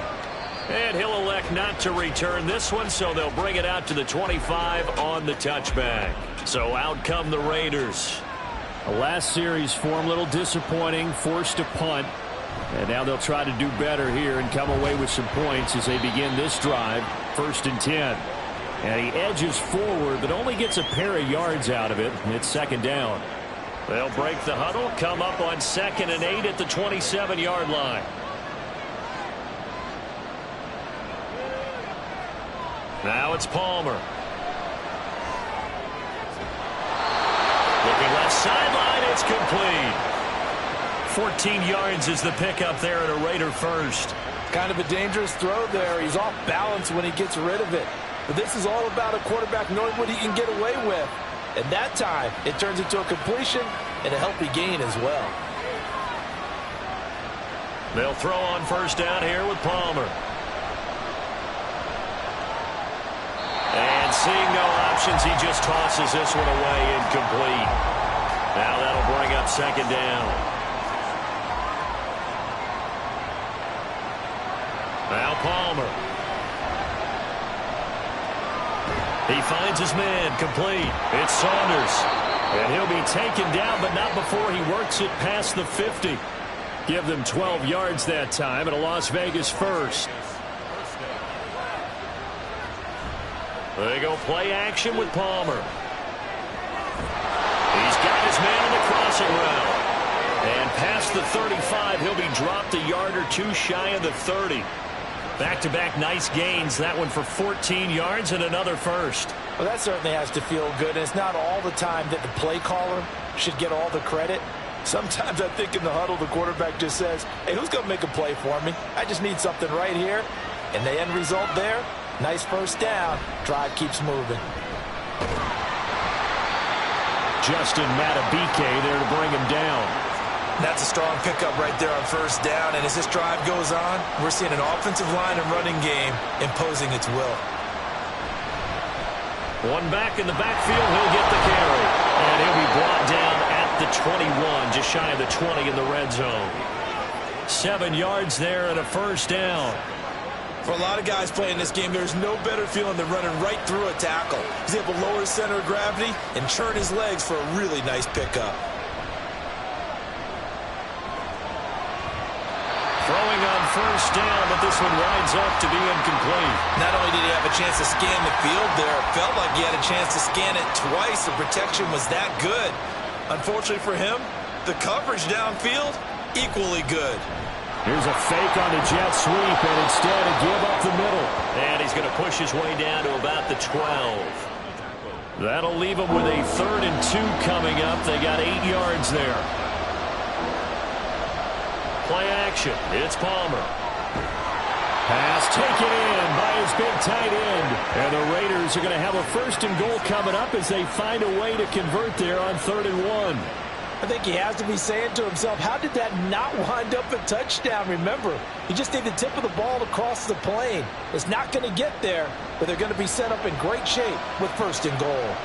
And he'll elect not to return this one, so they'll bring it out to the 25 on the touchback. So out come the Raiders. The last series for him, a little disappointing, forced to punt. And now they'll try to do better here and come away with some points as they begin this drive, 1st and 10. And he edges forward, but only gets a pair of yards out of it. It's 2nd down. They'll break the huddle, come up on 2nd and 8 at the 27-yard line. Now it's Palmer. Looking left sideline, it's complete. 14 yards is the pickup there at a Raider first. Kind of a dangerous throw there. He's off balance when he gets rid of it. But this is all about a quarterback knowing what he can get away with. And that time, it turns into a completion and a healthy gain as well. They'll throw on 1st down here with Palmer. And seeing no options, he just tosses this one away incomplete. Now that'll bring up 2nd down. Now Palmer. He finds his man, complete. It's Saunders. And he'll be taken down, but not before he works it past the 50. Give them 12 yards that time and a Las Vegas first. They go play action with Palmer. He's got his man on the crossing route. And past the 35, he'll be dropped a yard or two shy of the 30. Back-to-back nice gains. That one for 14 yards and another first. Well, that certainly has to feel good. And it's not all the time that the play caller should get all the credit. Sometimes I think in the huddle, the quarterback just says, hey, who's going to make a play for me? I just need something right here. And the end result there, nice 1st down. Drive keeps moving. Justin Matabike there to bring him down. That's a strong pickup right there on 1st down. And as this drive goes on, we're seeing an offensive line and running game imposing its will. One back in the backfield, he'll get the carry. And he'll be brought down at the 21, just shy of the 20 in the red zone. 7 yards there and a 1st down. For a lot of guys playing this game, there's no better feeling than running right through a tackle. He's able to lower his center of gravity and churn his legs for a really nice pickup. Throwing on 1st down, but this one winds up to be incomplete. Not only did he have a chance to scan the field there, it felt like he had a chance to scan it twice. The protection was that good. Unfortunately for him, the coverage downfield, equally good. Here's a fake on the jet sweep, and instead a give up the middle. And he's going to push his way down to about the 12. That'll leave him with a 3rd and 2 coming up. They got 8 yards there. Play action. It's Palmer. Pass taken in by his big tight end. And the Raiders are going to have a 1st and goal coming up as they find a way to convert there on 3rd and 1. I think he has to be saying to himself, how did that not wind up a touchdown? Remember, he just need the tip of the ball across the plane. It's not going to get there, but they're going to be set up in great shape with 1st and goal.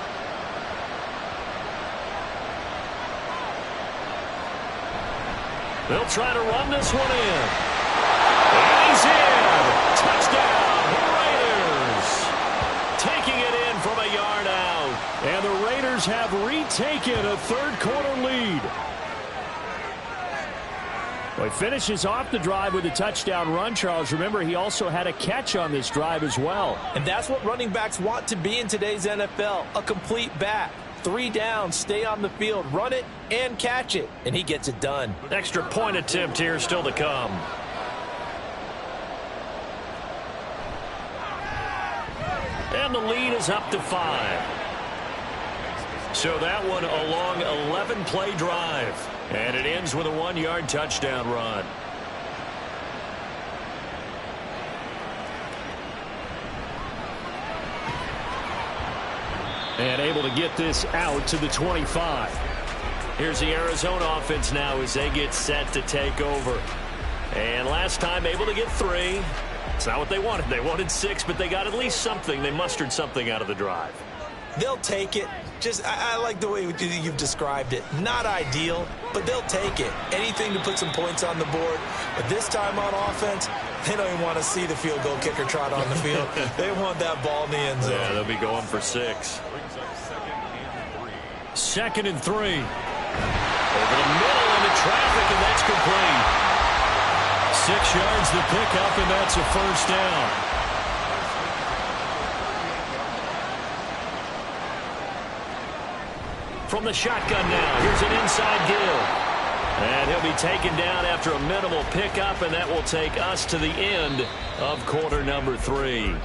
They'll try to run this one in. And he's in. Touchdown, Raiders. Taking it in from a yard out. And the Raiders have retaken a 3rd quarter lead. Well, he finishes off the drive with a touchdown run, Charles. Remember, he also had a catch on this drive as well. And that's what running backs want to be in today's NFL, a complete back. 3 downs, stay on the field, run it, and catch it. And he gets it done. Extra point attempt here still to come. And the lead is up to 5. So that one a long 11-play drive. And it ends with a 1-yard touchdown run. And able to get this out to the 25. Here's the Arizona offense now as they get set to take over. And last time able to get 3. It's not what they wanted. They wanted 6, but they got at least something. They mustered something out of the drive. They'll take it. I like the way you've described it. Not ideal, but they'll take it. Anything to put some points on the board. But this time on offense, they don't even want to see the field goal kicker trot on the field. They want that ball in the end zone. Yeah, they'll be going for 6. 2nd and 3. Over the middle into traffic, and that's complete. 6 yards the pickup, and that's a first down. From the shotgun now, here's an inside give. And he'll be taken down after a minimal pickup, and that will take us to the end of quarter number 3.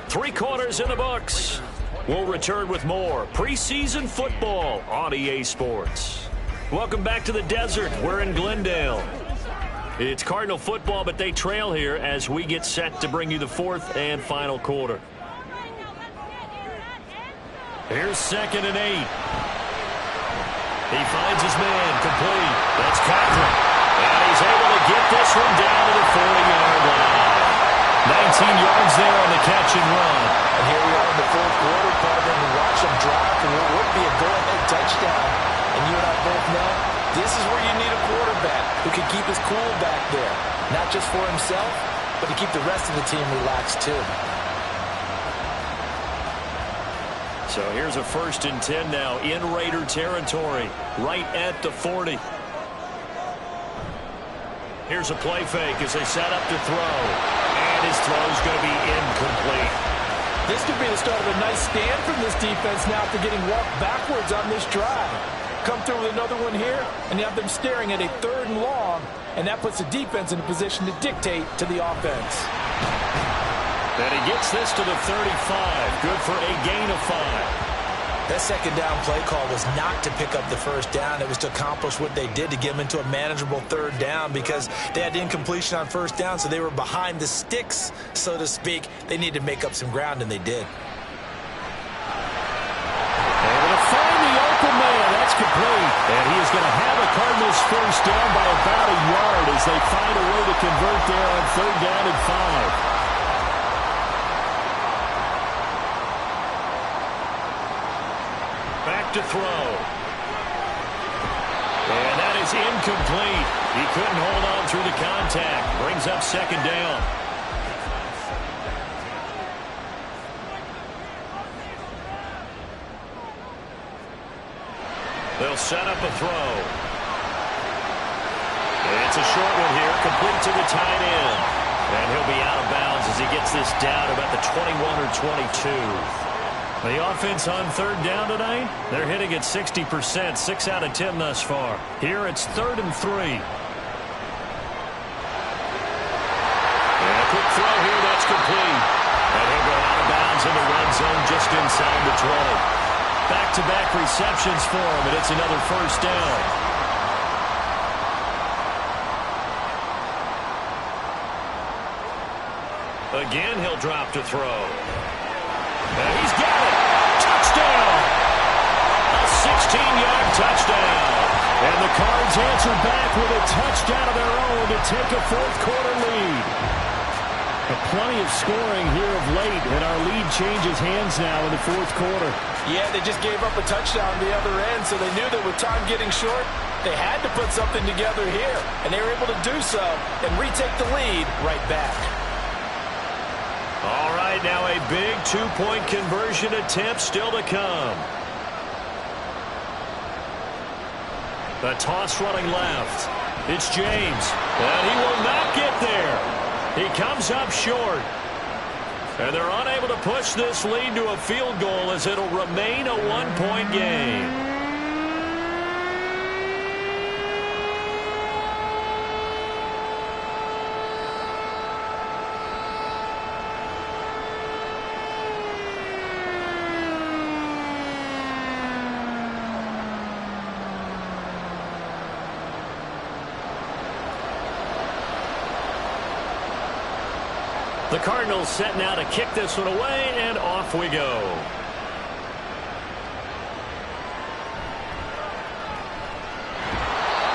3 quarters in the books. We'll return with more preseason football on EA Sports. Welcome back to the desert. We're in Glendale. It's Cardinal football, but they trail here as we get set to bring you the 4th and final quarter. Here's 2nd and 8. He finds his man, complete. That's Cochran. And he's able to get this one down to the 40-yard line. 19 yards there on the catch and run. And here we are in the 4th quarter, partner, and watch them drive for what would be a go-ahead touchdown. And you and I both know this is where you need a quarterback who can keep his cool back there. Not just for himself, but to keep the rest of the team relaxed too. So here's a 1st and 10 now in Raider territory, right at the 40. Here's a play fake as they set up to throw. And his throw's going to be incomplete. This could be the start of a nice stand from this defense now after getting walked backwards on this drive. Come through with another one here, and you have them staring at a 3rd and long, and that puts the defense in a position to dictate to the offense. And he gets this to the 35. Good for a gain of 5. That 2nd down play call was not to pick up the 1st down. It was to accomplish what they did to get them into a manageable 3rd down because they had incompletion on 1st down, so they were behind the sticks, so to speak. They needed to make up some ground, and they did. Able to find the open man. That's complete. And he is going to have a Cardinals 1st down by about a yard as they find a way to convert there on 3rd down and 5. Back to throw. And that is incomplete. He couldn't hold on through the contact. Brings up 2nd down. They'll set up a throw. It's a short one here, complete to the tight end. And he'll be out of bounds as he gets this down about the 21 or 22. The offense on 3rd down tonight, they're hitting at 60%, 6 out of 10 thus far. Here it's 3rd and 3. And a quick throw here, that's complete. And he'll go out of bounds in the red zone just inside the 20. Back-to-back receptions for him, and it's another 1st down. Again, he'll drop to throw. And he's got it. Touchdown. A 16-yard touchdown. And the Cards answer back with a touchdown of their own to take a 4th quarter lead. Plenty of scoring here of late, and our lead changes hands now in the 4th quarter. Yeah, they just gave up a touchdown on the other end, so they knew that with time getting short, they had to put something together here. And they were able to do so and retake the lead right back. All right, now a big 2-point conversion attempt still to come. The toss running left. It's James, and he will not get there. He comes up short. And they're unable to push this lead to a field goal as it'll remain a one-point game. The Cardinals set now to kick this one away, and off we go.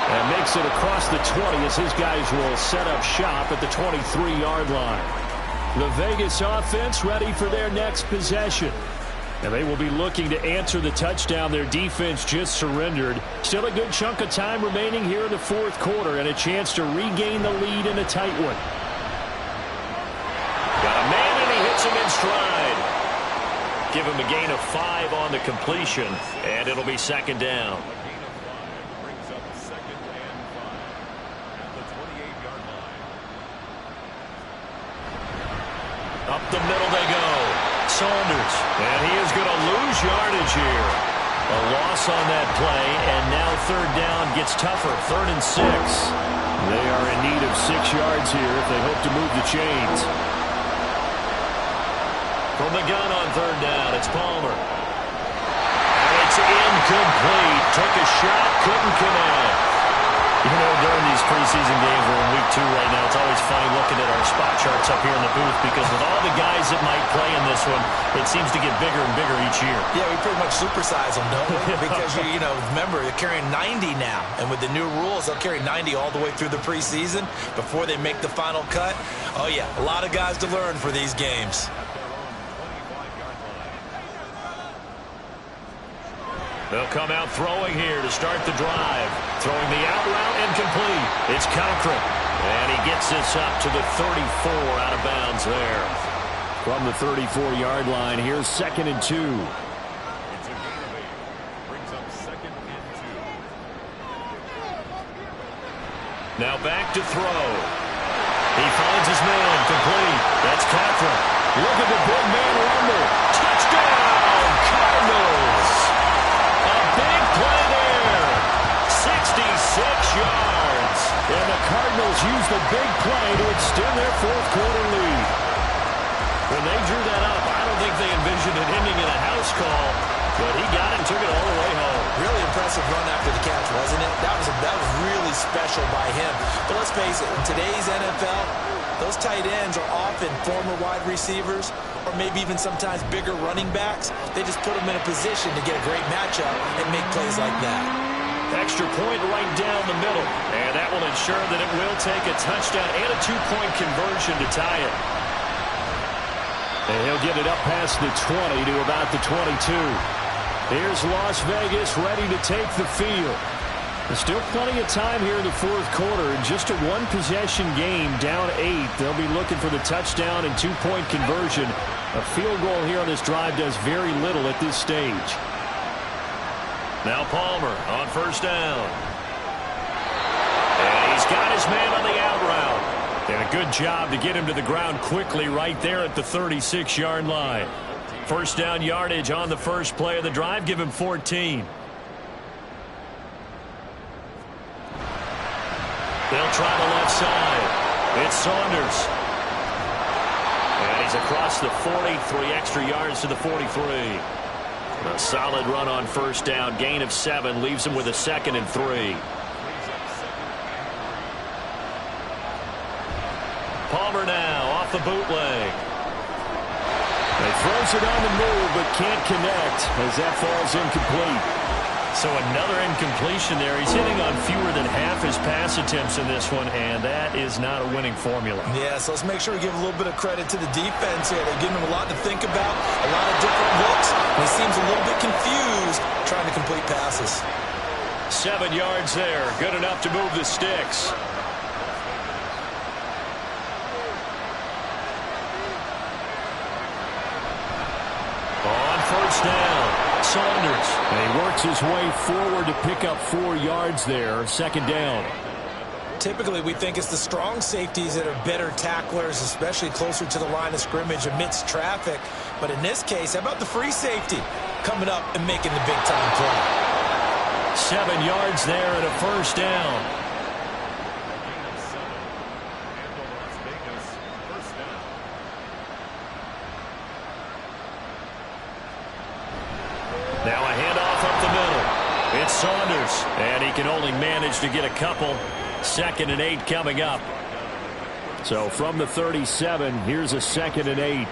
And makes it across the 20 as his guys will set up shop at the 23-yard line. The Vegas offense ready for their next possession. And they will be looking to answer the touchdown their defense just surrendered. Still a good chunk of time remaining here in the fourth quarter and a chance to regain the lead in a tight one. Got a man, and he hits him in stride. Give him a gain of 5 on the completion, and it'll be second down. Up the middle they go. Saunders, and he is going to lose yardage here. A loss on that play, and now third down gets tougher. 3rd and 6. They are in need of 6 yards here if they hope to move the chains. From the gun on third down, it's Palmer. And it's incomplete. Took a shot, couldn't connect. You know, during these preseason games, we're in week 2 right now, it's always funny looking at our spot charts up here in the booth because with all the guys that might play in this one, it seems to get bigger and bigger each year. Yeah, we pretty much supersize them, don't we? Because, you know, remember, they're carrying 90 now. And with the new rules, they'll carry 90 all the way through the preseason before they make the final cut. Oh, yeah, a lot of guys to learn for these games. They'll come out throwing here to start the drive. Throwing the out route incomplete. It's Cochran. And he gets this up to the 34 out of bounds there. From the 34-yard line, here's 2nd and 2. It's a gain of 8. Brings up 2nd and 2. Now back to throw. He finds his man complete. That's Cochran. Look at the big man rumble. Touchdown, Cardinals. Big play there. 66 yards. And the Cardinals use the big play to extend their fourth quarter lead. When they drew that up, I don't think they envisioned it ending in a house call, but he got it and took it all the way home. Really impressive run after the catch, wasn't it? That was really special by him. But let's face it, in today's NFL, those tight ends are often former wide receivers or maybe even sometimes bigger running backs. They just put them in a position to get a great matchup and make plays like that. Extra point right down the middle. And that will ensure that it will take a touchdown and a 2-point conversion to tie it. And he'll get it up past the 20 to about the 22. Here's Las Vegas ready to take the field. There's still plenty of time here in the fourth quarter. Just a one-possession game, down 8. They'll be looking for the touchdown and 2-point conversion. A field goal here on this drive does very little at this stage. Now Palmer on first down. And he's got his man on the out route. And a good job to get him to the ground quickly right there at the 36-yard line. First down yardage on the first play of the drive. Give him 14. They'll try the left side. It's Saunders. And he's across the 40, 3 extra yards to the 43. A solid run on first down. Gain of 7 leaves him with a 2nd and 3. Palmer now off the bootleg. He throws it on the move but can't connect as that falls incomplete. So another incompletion there. He's hitting on fewer than half his pass attempts in this one, and that is not a winning formula. Yeah, so let's make sure we give a little bit of credit to the defense here. They're giving him a lot to think about, a lot of different looks, and he seems a little bit confused trying to complete passes. 7 yards there. Good enough to move the sticks. On first down, Saunders. And he works his way forward to pick up 4 yards there. 2nd down. Typically, we think it's the strong safeties that are better tacklers, especially closer to the line of scrimmage amidst traffic. But in this case, how about the free safety coming up and making the big-time play? 7 yards there and a first down. Now a handoff up the middle. It's Saunders, and he can only manage to get a couple. 2nd and 8 coming up. So from the 37, here's a 2nd and 8.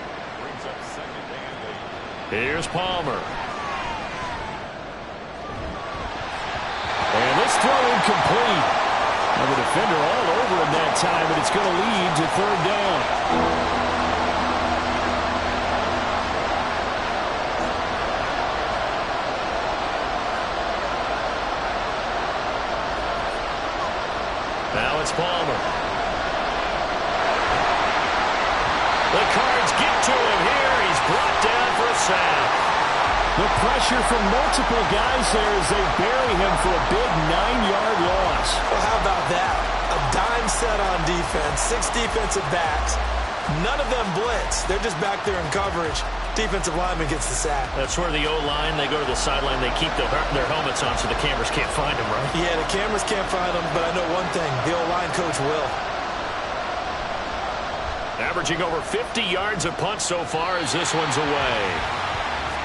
Here's Palmer. And this throw incomplete. And the defender all over him that time, and it's going to lead to 3rd down. Now it's Palmer. The Cards get to him here. He's brought down for a sack. The pressure from multiple guys there as they bury him for a big 9-yard loss. Well, how about that? A dime set on defense, 6 defensive backs. None of them blitz. They're just back there in coverage. Defensive lineman gets the sack. That's where the O-line, they go to the sideline, they keep their helmets on so the cameras can't find them, right? Yeah, the cameras can't find them, but I know one thing. The O-line coach will. Averaging over 50 yards a punt so far as this one's away.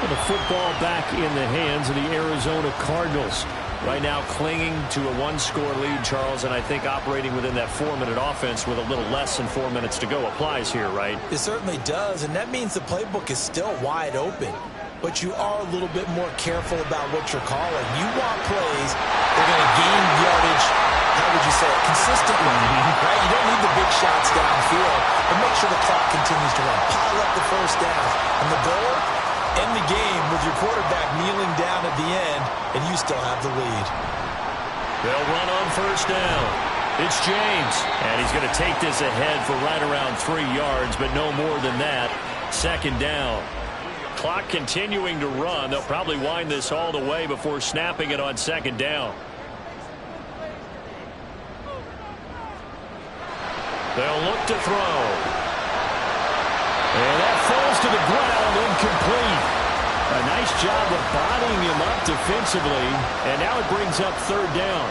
And the football back in the hands of the Arizona Cardinals. Right now clinging to a 1-score lead, Charles, and I think operating within that 4-minute offense with a little less than 4 minutes to go applies here, right? It certainly does, and that means the playbook is still wide open. But you are a little bit more careful about what you're calling. You want plays that are going to gain yardage, how would you say it, consistently, right? You don't need the big shots downfield, but make sure the clock continues to run. Pile up the first down. And the goal, end the game with your quarterback kneeling down at the end, and you still have the lead. They'll run on first down. It's James, and he's going to take this ahead for right around 3 yards, but no more than that. 2nd down. Clock continuing to run. They'll probably wind this all the way before snapping it on 2nd down. They'll look to throw. And that falls to the ground, incomplete. A nice job of bodying him up defensively, and now it brings up 3rd down.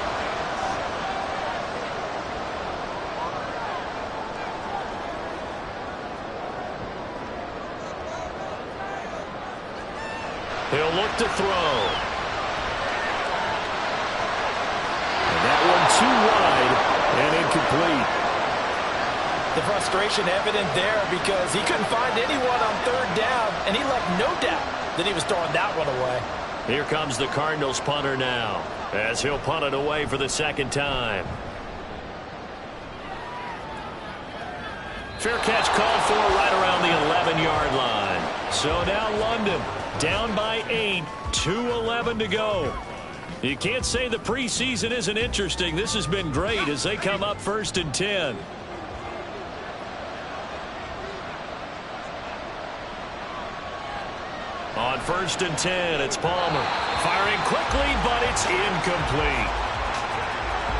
He'll look to throw. And that one too wide and incomplete. The frustration evident there because he couldn't find anyone on 3rd down, and he left no doubt that he was throwing that one away. Here comes the Cardinals punter now as he'll punt it away for the 2nd time. Fair catch called for right around the 11-yard line. So now London down by 8, 2:11 to go. You can't say the preseason isn't interesting. This has been great as they come up 1st and 10. On 1st and 10, it's Palmer. Firing quickly, but it's incomplete.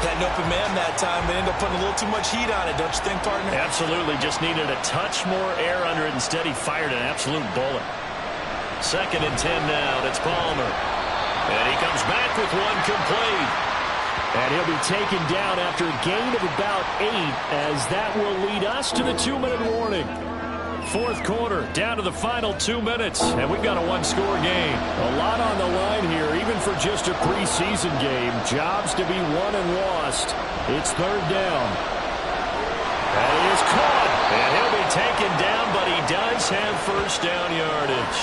Had an open man that time, but ended up putting a little too much heat on it, don't you think, partner? Absolutely. Just needed a touch more air under it. Instead, he fired an absolute bullet. 2nd and 10 now. It's Palmer. And he comes back with one complete. And he'll be taken down after a gain of about 8, as that will lead us to the 2-minute warning. 4th quarter, down to the final 2 minutes, and we've got a 1-score game. A lot on the line here, even for just a preseason game. Jobs to be won and lost. It's 3rd down. And he is caught, and he'll be taken down, but he does have 1st down yardage.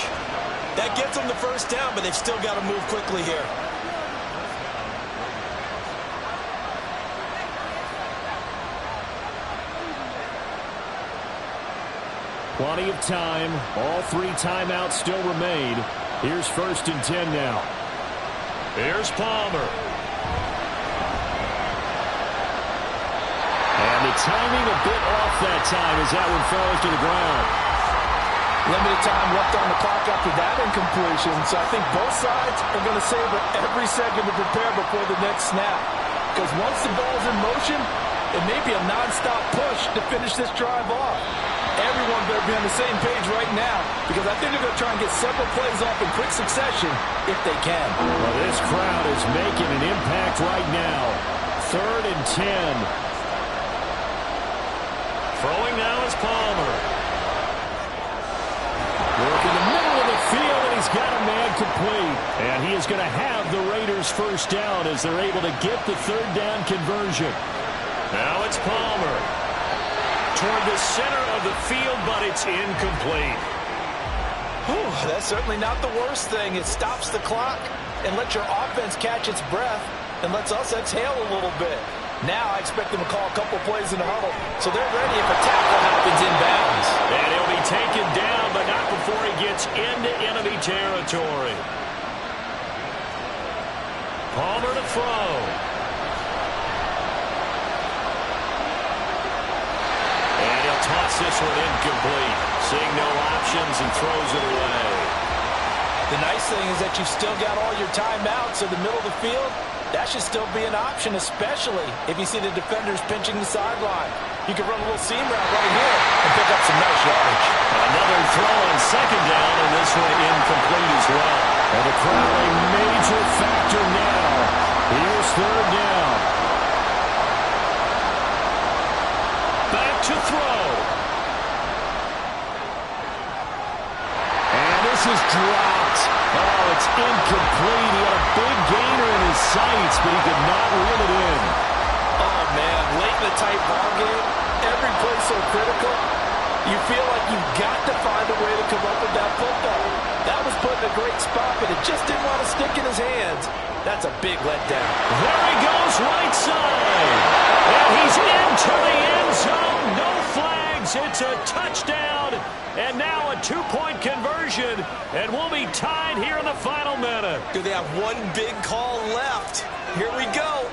That gets them the 1st down, but they've still got to move quickly here. Plenty of time. All 3 timeouts still remain. Here's 1st and 10 now. Here's Palmer. And the timing a bit off that time as that one falls to the ground. Limited time left on the clock after that incompletion, so I think both sides are going to savor every second to prepare before the next snap. Because once the ball's in motion, It may be a nonstop push to finish this drive off. Everyone better be on the same page right now because I think they're going to try and get several plays off in quick succession if they can. Well, this crowd is making an impact right now. 3rd and 10. Throwing now is Palmer. Work in the middle of the field, and he's got a man complete. And he is going to have the Raiders first down as they're able to get the 3rd down conversion. Now it's Palmer. Toward the center of the field, but it's incomplete. Whew, that's certainly not the worst thing. It stops the clock and lets your offense catch its breath and lets us exhale a little bit. Now I expect them to call a couple plays in the huddle, so they're ready if a tackle happens inbounds. And he'll be taken down, but not before he gets into enemy territory. Palmer to throw. And he'll toss this one incomplete. Seeing no options and throws it away. The nice thing is that you've still got all your timeouts in the middle of the field. That should still be an option, especially if you see the defenders pinching the sideline. You can run a little seam route right here and pick up some nice yardage. Another throw on 2nd down, and this one incomplete as well. And the crowd a major factor now. Here's 3rd down. Back to throw. And this is dropped. Oh, it's incomplete. He had a big gainer in his sights, but he could not reel it in. Oh, man, late in the tight ball game, every play so critical, you feel like you've got to find a way to come up with that football. That was put in a great spot, but it just didn't want to stick in his hands. That's a big letdown. There he goes, right side. And he's into the end zone. No flags. It's a touchdown. And now a 2-point conversion. And we'll be tied here in the final minute. Do they have one big call left? Here we go.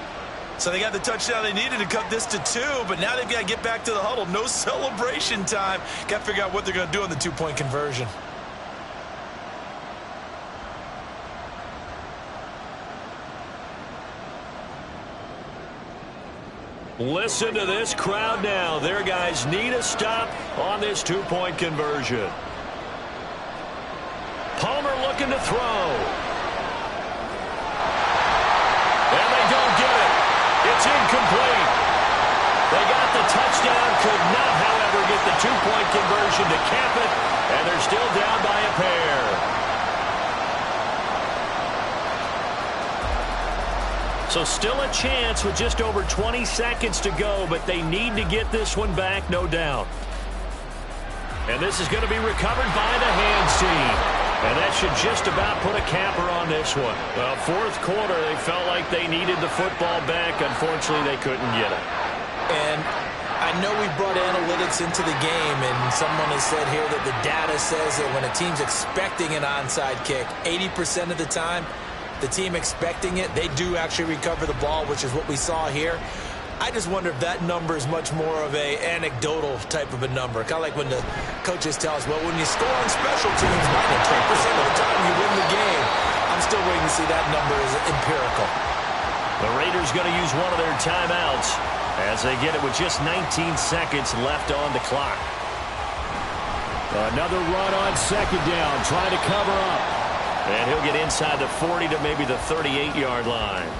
So they got the touchdown they needed to cut this to 2, but now they've got to get back to the huddle. No celebration time. Got to figure out what they're going to do on the 2-point conversion. Listen to this crowd now. Their guys need a stop on this 2-point conversion. Palmer looking to throw. And they don't get it. It's incomplete. They got the touchdown, could not, however, get the 2-point conversion to cap it, and they're still down by a pair. So still a chance with just over 20 seconds to go, but they need to get this one back, no doubt. And this is going to be recovered by the hands team. And that should just about put a capper on this one. Well, 4th quarter, they felt like they needed the football back. Unfortunately, they couldn't get it. And I know we brought analytics into the game, and someone has said here that the data says that when a team's expecting an onside kick, 80% of the time, the team expecting it, they do actually recover the ball, which is what we saw here. I just wonder if that number is much more of a anecdotal type of a number. Kind of like when the coaches tell us, well, when you score on special teams, 93% of the time you win the game. I'm still waiting to see that number is empirical. The Raiders going to use one of their timeouts as they get it with just 19 seconds left on the clock. Another run on 2nd down, trying to cover up. And he'll get inside the 40 to maybe the 38-yard line.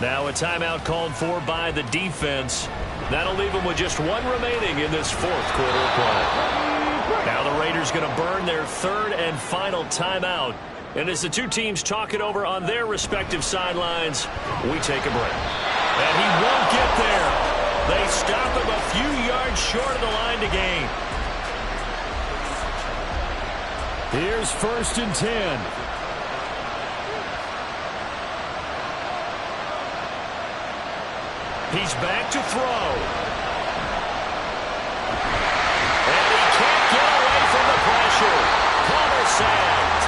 Now a timeout called for by the defense. That'll leave them with just one remaining in this 4th quarter of play. Now the Raiders going to burn their 3rd and final timeout. And as the two teams talk it over on their respective sidelines, we take a break. And he won't get there. They stop him a few yards short of the line to gain. Here's 1st and 10. He's back to throw. And he can't get away from the pressure. Palmer sacked.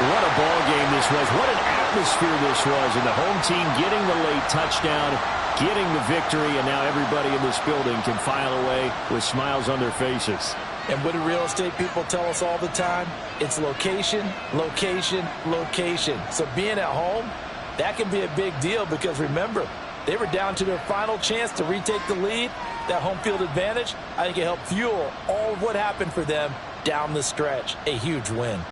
What a ball game this was. What an atmosphere this was. And the home team getting the late touchdown, getting the victory, and now everybody in this building can file away with smiles on their faces. And what do real estate people tell us all the time? It's location, location, location. So being at home, that can be a big deal because, remember, They were down to their final chance to retake the lead, that home field advantage. I think it helped fuel all of what happened for them down the stretch. A huge win.